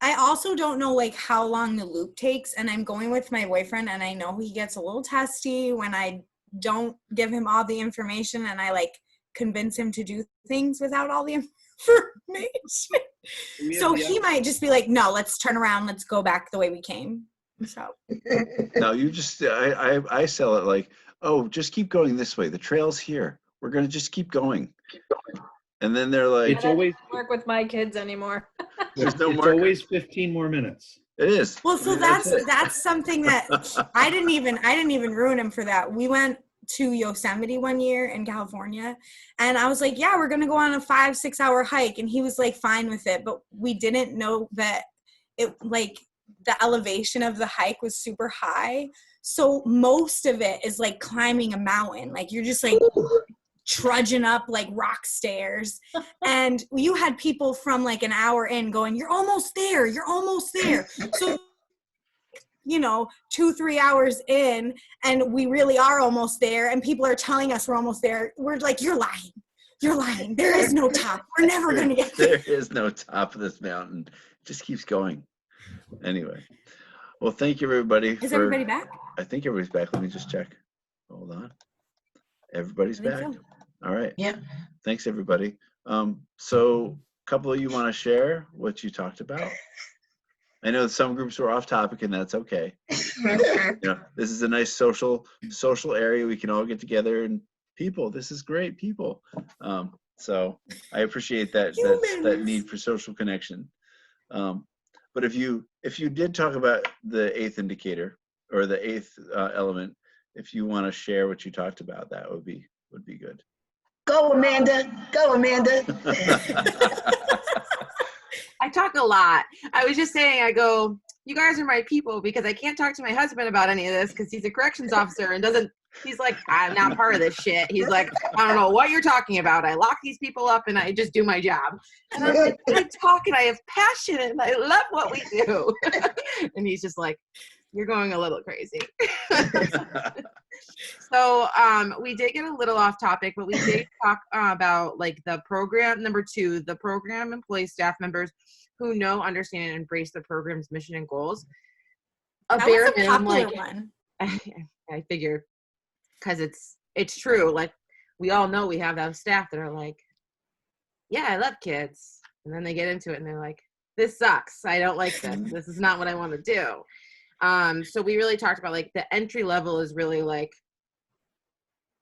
I also don't know like how long the loop takes, and I'm going with my boyfriend, and I know he gets a little testy when I don't give him all the information, and I like convince him to do things without all the information. So he might just be like, "No, let's turn around, let's go back the way we came." So no, you just I sell it like, oh, just keep going this way. The trail's here. We're gonna just keep going. And then they're like, it's always work with my kids anymore. There's no it's always 15 more minutes. It is. Well, so that's something that I didn't even ruin him for that. We went to Yosemite one year in California. And I was like, yeah, we're going to go on a 5-6 hour hike. And he was like, fine with it. But we didn't know that it, like, the elevation of the hike was super high. So most of it is like climbing a mountain. Like you're just like trudging up like rock stairs. And you had people from like an hour in going, you're almost there. You're almost there. So, you know, 2-3 hours in, and we really are almost there. And people are telling us we're almost there. We're like, you're lying. You're lying. There is no top. We're never going to get there. There is no top of this mountain. It just keeps going. Anyway. Well, thank you, everybody. Is everybody back? I think everybody's back. Let me just check. Hold on. Everybody's back. So. All right. Yeah. Thanks, everybody. So a couple of you want to share what you talked about? I know some groups were off topic, and that's okay. You know, this is a nice social area. We can all get together, and people, this is great, people. So I appreciate that need for social connection. But if you did talk about the 8th indicator or the 8th element, if you want to share what you talked about, that would be good. Go, Amanda. Go, Amanda. I talk a lot. I was just saying, I go, you guys are my people, because I can't talk to my husband about any of this because he's a corrections officer and he's like, I'm not part of this shit. He's like, I don't know what you're talking about. I lock these people up and I just do my job. And I'm like, I talk and I have passion and I love what we do. And he's just like, you're going a little crazy. So we did get a little off topic, but we did talk about like the program, number 2, the program employees, staff members who know, understand, and embrace the program's mission and goals. That was a popular one. I figure, because it's true. Like, we all know we have those staff that are like, yeah, I love kids. And then they get into it and they're like, this sucks. I don't like this. This is not what I want to do. So we really talked about like the entry level is really like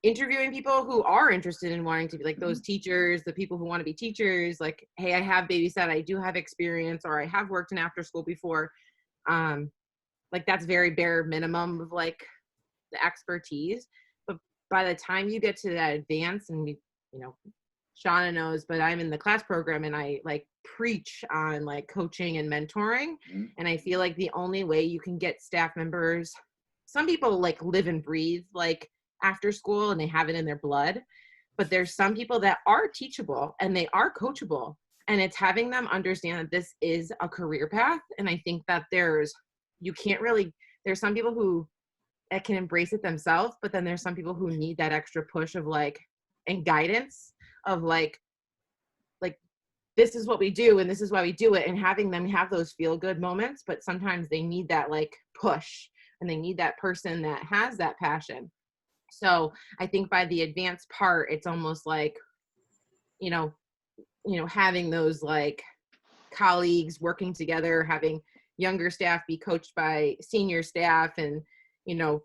interviewing people who are interested in wanting to be like those teachers, the people who want to be teachers, like, hey, I have babysat, I do have experience, or I have worked in after school before. Like that's very bare minimum of like the expertise. But by the time you get to that advance, and you know, Shawna knows, but I'm in the class program and I like preach on like coaching and mentoring. And I feel like the only way you can get staff members, some people like live and breathe like after school and they have it in their blood, but there's some people that are teachable and they are coachable, and it's having them understand that this is a career path. And I think that there's some people who that can embrace it themselves, but then there's some people who need that extra push of like, and guidance of like this is what we do and this is why we do it, and having them have those feel good moments. But sometimes they need that like push, and they need that person that has that passion. So I think by the advanced part, it's almost like, you know, having those like colleagues working together, having younger staff be coached by senior staff, and, you know,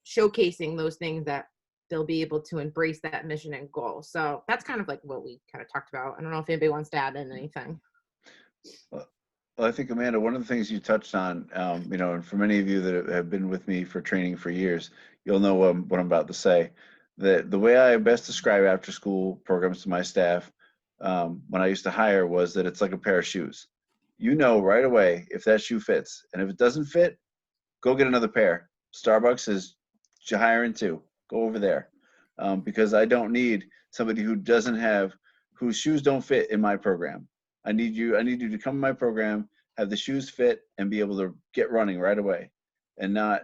showcasing those things that they'll be able to embrace that mission and goal. So that's kind of like what we kind of talked about. I don't know if anybody wants to add in anything. Well, I think, Amanda, one of the things you touched on, you know, and for many of you that have been with me for training for years, you'll know what I'm about to say. The way I best describe after school programs to my staff when I used to hire was that it's like a pair of shoes. You know right away if that shoe fits. And if it doesn't fit, go get another pair. Starbucks is hiring 2. Go over there, because I don't need somebody whose shoes don't fit in my program. I need you to come in my program, have the shoes fit, and be able to get running right away. And not,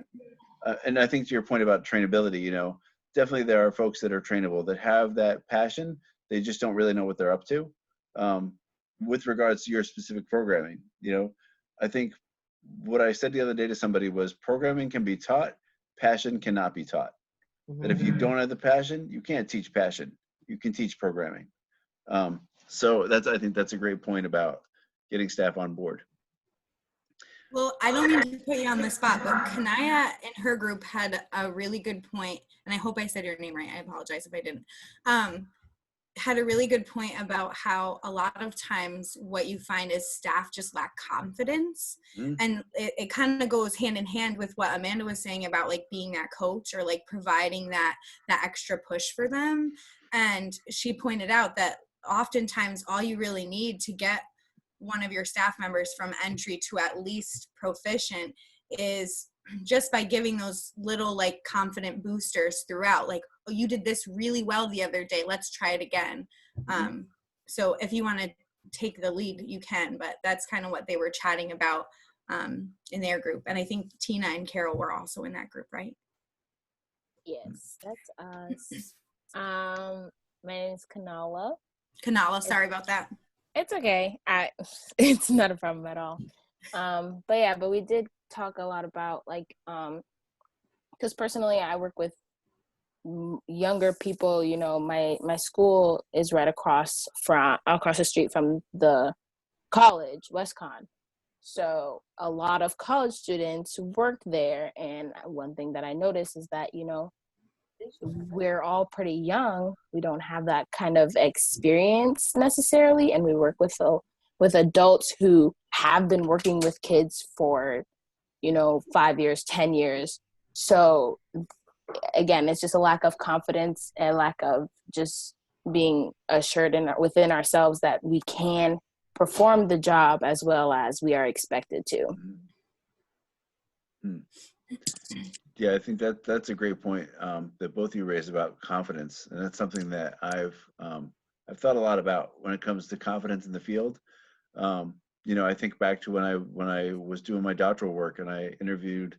and I think to your point about trainability, you know, definitely there are folks that are trainable, that have that passion. They just don't really know what they're up to. With regards to your specific programming, you know, I think what I said the other day to somebody was, programming can be taught, passion cannot be taught. That if you don't have the passion, you can't teach passion. You can teach programming. So I think that's a great point about getting staff on board. Well, I don't mean to put you on the spot, but Kanaya in her group had a really good point, and I hope I said your name right. I apologize if I didn't. had a really good point about how a lot of times what you find is staff just lack confidence. And it kind of goes hand in hand with what Amanda was saying about like being that coach or like providing that extra push for them. And she pointed out that oftentimes all you really need to get one of your staff members from entry to at least proficient is just by giving those little like confident boosters throughout, like, oh, you did this really well the other day, let's try it again. So if you want to take the lead, you can, but that's kind of what they were chatting about in their group. And I think Tina and Carol were also in that group, right? Yes, that's us. My name is Kanala. Sorry about that. It's okay. It's not a problem at all. But we did talk a lot about like, because personally I work with younger people. You know, my school is right across the street from the college, WestCon. So a lot of college students work there, and one thing that I noticed is that, you know, we're all pretty young. We don't have that kind of experience necessarily, and we work with adults who have been working with kids for, you know, 5 years, 10 years. So again, it's just a lack of confidence and lack of just being assured within ourselves that we can perform the job as well as we are expected to. Yeah, I think that's a great point that both of you raised about confidence, and that's something that I've thought a lot about when it comes to confidence in the field. You know, I think back to when I was doing my doctoral work and I interviewed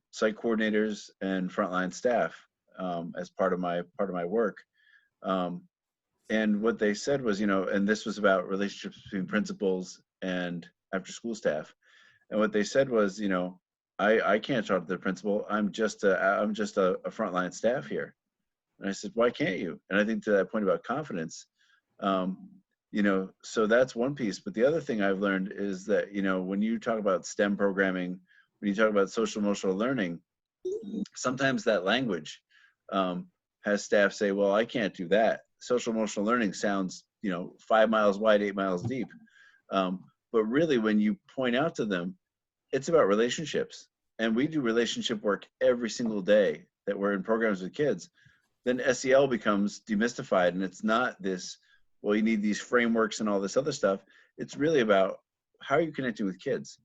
site coordinators and frontline staff as part of my work, and what they said was, you know, and this was about relationships between principals and after school staff, and what they said was, you know, I can't talk to the principal. I'm just a frontline staff here. And I said, why can't you? And I think to that point about confidence, you know, so that's one piece. But the other thing I've learned is that, you know, when you talk about STEM programming, when you talk about social emotional learning, sometimes that language has staff say, well, I can't do that. Social emotional learning sounds, you know, 5 miles wide, 8 miles deep. But really, when you point out to them, it's about relationships. And we do relationship work every single day that we're in programs with kids. Then SEL becomes demystified, and it's not this, well, you need these frameworks and all this other stuff. It's really about how are you connecting with kids?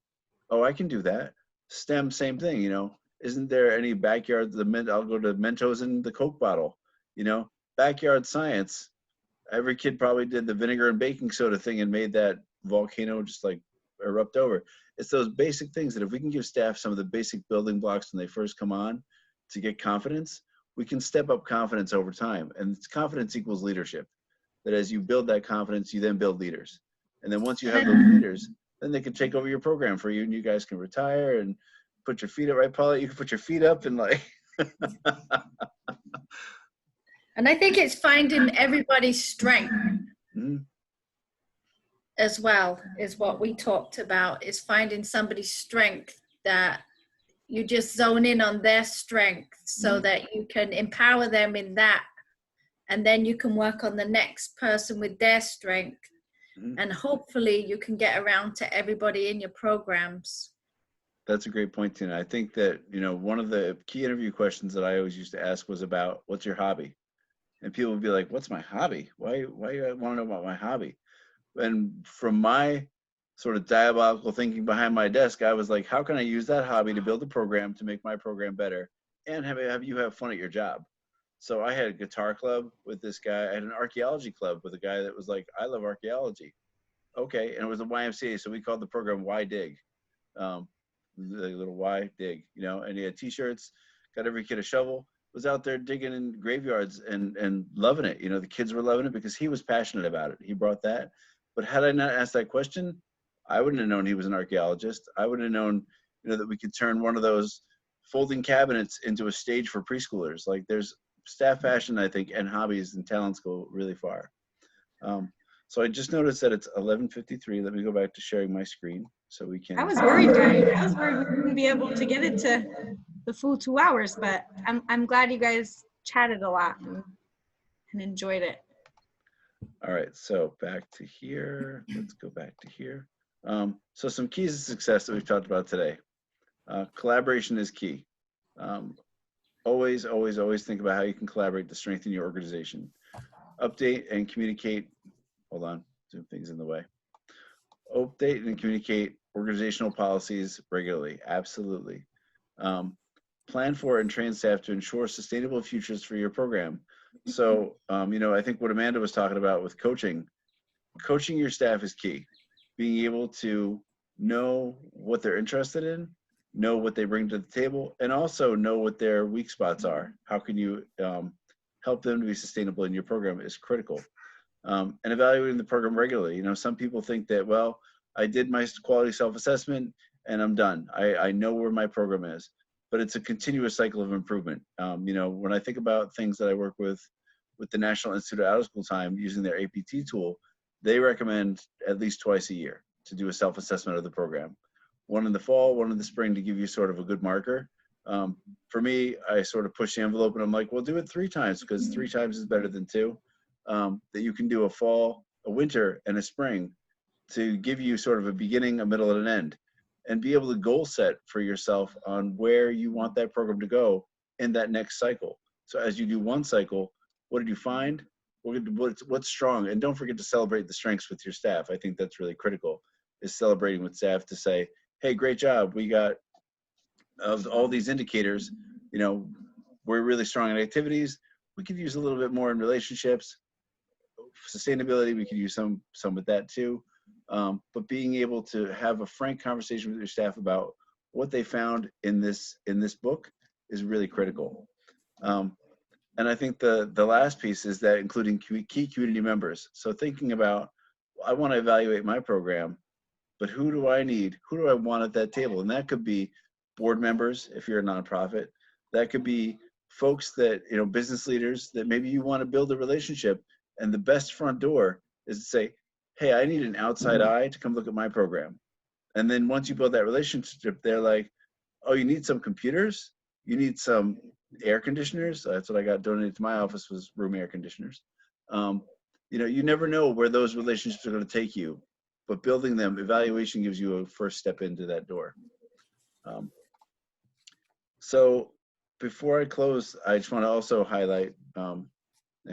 Oh, I can do that. STEM, same thing, you know. Isn't there any backyard, I'll go to Mentos and the Coke bottle, you know, backyard science. Every kid probably did the vinegar and baking soda thing and made that volcano just like erupt over. It's those basic things that if we can give staff some of the basic building blocks when they first come on to get confidence, we can step up confidence over time. And confidence equals leadership. That as you build that confidence, you then build leaders. And then once you have those leaders, then they can take over your program for you, and you guys can retire and put your feet up, right, Paula? You can put your feet up and like. And I think it's finding everybody's strength as well, is what we talked about, is finding somebody's strength that you just zone in on their strength so that you can empower them in that. And then you can work on the next person with their strength. And hopefully you can get around to everybody in your programs. That's a great point, Tina. I think that, you know, one of the key interview questions that I always used to ask was about, what's your hobby? And people would be like, what's my hobby? Why you want to know about my hobby? And from my sort of diabolical thinking behind my desk, I was like, how can I use that hobby to build a program to make my program better and have you have fun at your job? So I had a guitar club with this guy. I had an archaeology club with a guy that was like, I love archaeology. Okay, and it was a YMCA, so we called the program Why Dig. The little Why Dig, you know, and he had t-shirts, got every kid a shovel, was out there digging in graveyards and loving it. You know, the kids were loving it because he was passionate about it. He brought that. But had I not asked that question, I wouldn't have known he was an archaeologist. I wouldn't have known, you know, that we could turn one of those folding cabinets into a stage for preschoolers. Like, there's staff passion, I think, and hobbies and talents go really far. So I just noticed that it's 11:53. Let me go back to sharing my screen so we can. I was worried, guys. I was worried we wouldn't be able to get it to the full 2 hours, but I'm glad you guys chatted a lot and enjoyed it. All right, so back to here. Let's go back to here. So some keys to success that we've talked about today. Collaboration is key. Always, always, always think about how you can collaborate to strengthen your organization. Update and communicate. Hold on, some things in the way. Update and communicate organizational policies regularly. Absolutely. Plan for and train staff to ensure sustainable futures for your program. So, I think what Amanda was talking about with coaching your staff is key. Being able to know what they're interested in, know what they bring to the table, and also know what their weak spots are. How can you help them to be sustainable in your program is critical. And evaluating the program regularly. Some people think that, well, I did my quality self-assessment and I'm done. I know where my program is, but it's a continuous cycle of improvement. When I think about things that I work with the National Institute of Out of School Time using their APT tool, they recommend at least twice a year to do a self-assessment of the program. One in the fall, one in the spring to give you sort of a good marker. For me, I sort of push the envelope and I'm like, well, do it 3 times because 3 times is better than 2. That you can do a fall, a winter, and a spring to give you sort of a beginning, a middle, and an end, and be able to goal set for yourself on where you want that program to go in that next cycle. So as you do one cycle, what did you find? What's strong? And don't forget to celebrate the strengths with your staff. I think that's really critical, is celebrating with staff to say, hey, great job. We got, of all these indicators, we're really strong in activities. We could use a little bit more in relationships. Sustainability, we could use some with that too. But being able to have a frank conversation with your staff about what they found in this book is really critical. And I think the last piece is that including key community members. So thinking about, I want to evaluate my program, but who do I need? Who do I want at that table? And that could be board members if you're a nonprofit. That could be folks that, business leaders that maybe you want to build a relationship. And the best front door is to say, hey, I need an outside eye to come look at my program. And then once you build that relationship, they're like, oh, you need some computers? You need some air conditioners? That's what I got donated to my office, was room air conditioners. You never know where those relationships are going to take you, but building them, evaluation gives you a first step into that door. So before I close, I just want to also highlight, and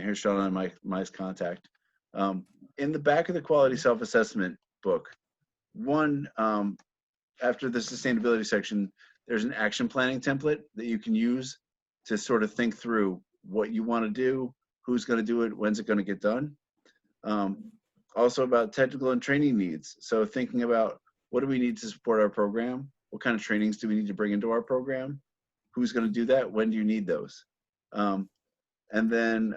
here's Shawna and my contact. In the back of the quality self-assessment book, after the sustainability section, there's an action planning template that you can use to sort of think through what you want to do, who's going to do it, when's it going to get done. Also about technical and training needs. So thinking about, what do we need to support our program? What kind of trainings do we need to bring into our program? Who's going to do that? When do you need those? And then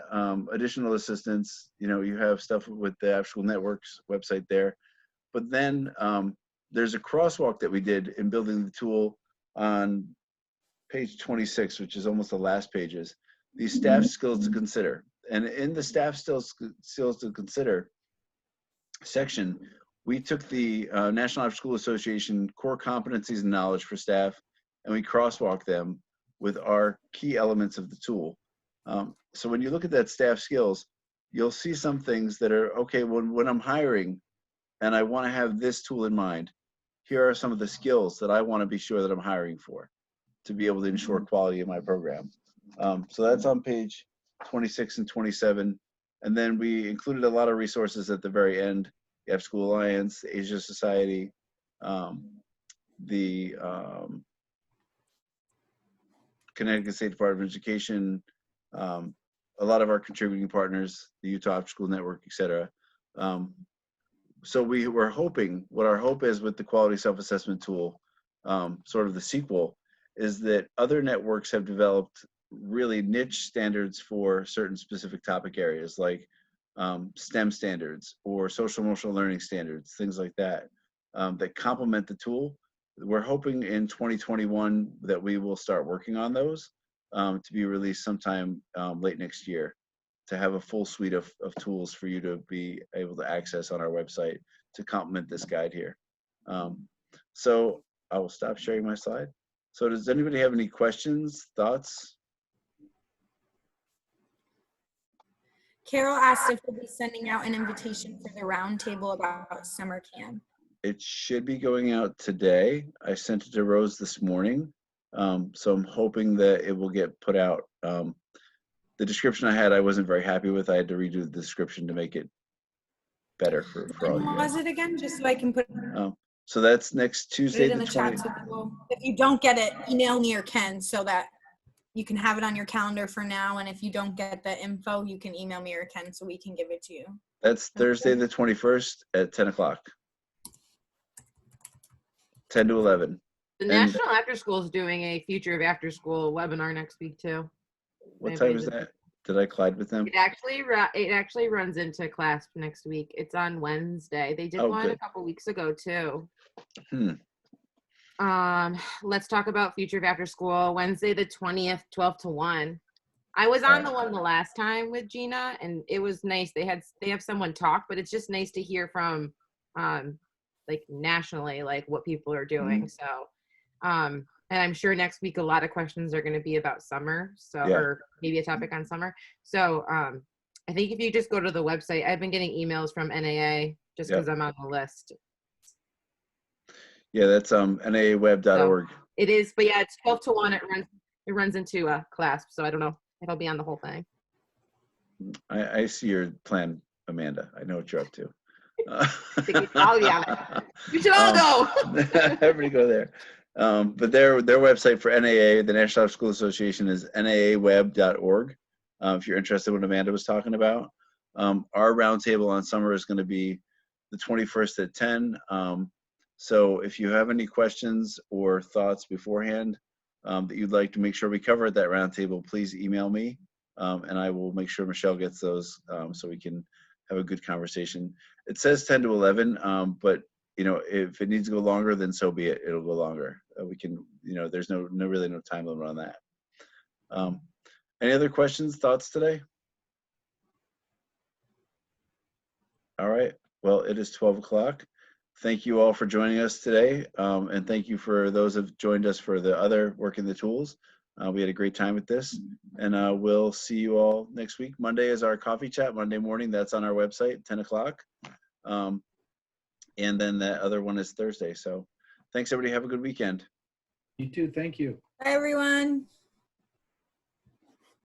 additional assistance, you have stuff with the After-School Network's website there. But then there's a crosswalk that we did in building the tool on page 26, which is almost the last pages, these staff skills to consider. And in the staff skills to consider section, we took the National After-School Association core competencies and knowledge for staff, and we crosswalked them with our key elements of the tool. So when you look at that staff skills, you'll see some things that are, okay, when I'm hiring and I want to have this tool in mind, here are some of the skills that I want to be sure that I'm hiring for to be able to ensure quality in my program. So that's on page 26 and 27. And then we included a lot of resources at the very end. The After School Alliance, the Asia Society, the Connecticut State Department of Education, a lot of our contributing partners, the Utah After School Network, et cetera. So we were hoping, what our hope is with the quality self-assessment tool, sort of the sequel, is that other networks have developed really niche standards for certain specific topic areas, like STEM standards or social emotional learning standards, things like that, that complement the tool. We're hoping in 2021 that we will start working on those to be released sometime late next year, to have a full suite of tools for you to be able to access on our website to complement this guide here. So I will stop sharing my slide. So does anybody have any questions, thoughts? Carol asked if we'll be sending out an invitation for the roundtable about summer camp. It should be going out today. I sent it to Rose this morning. So I'm hoping that it will get put out. The description I had, I wasn't very happy with. I had to redo the description to make it better for all When you was guys. it again? Just so I can put So that's next Tuesday, it in the the chat 20th. so people, if you don't get it, email me or Ken so that you can have it on your calendar for now. And if you don't get the info, you can email me or Ken so we can give it to you. That's Thursday, the 21st at 10 o'clock. 10 to 11. The And- National After School is doing a Future of After School webinar next week too. What time is that? Did I collide with them? It actually runs into class next week. It's on Wednesday. They did Oh, one good. a couple weeks ago too. Hmm. Let's talk about Future of After School, Wednesday the 20th, 12 to 1. I was on the one the last time with Gina, and it was nice. They have someone talk, but it's just nice to hear from like nationally, like what people are doing. So and I'm sure next week a lot of questions are going to be about summer, so Yeah. or maybe a topic on summer. So I think if you just go to the website, I've been getting emails from NAA just because I'm on the list. Yeah, that's naaweb.org. It is, but yeah, it's 12 to 1. It runs into a class, so I don't know if I'll be on the whole thing. I see your plan, Amanda. I know what you're up to. I'll be on it. We should all go. Everybody go there. But their website for NAA, the National After School Association, is naaweb.org. If you're interested in what Amanda was talking about. Our roundtable on summer is going to be the 21st at 10. So if you have any questions or thoughts beforehand that you'd like to make sure we cover at that roundtable, please email me, and I will make sure Michelle gets those so we can have a good conversation. It says 10 to 11, but you know, if it needs to go longer, then so be it. It'll go longer. We can, you know, there's really no time limit on that. Any other questions, thoughts today? All right. Well, it is 12 o'clock. Thank you all for joining us today. And thank you for those who have joined us for the other Working the Tools. We had a great time with this. And we'll see you all next week. Monday is our coffee chat, Monday morning. That's on our website, 10 o'clock. And then the other one is Thursday. So thanks, everybody. Have a good weekend. You too. Thank you. Bye, everyone.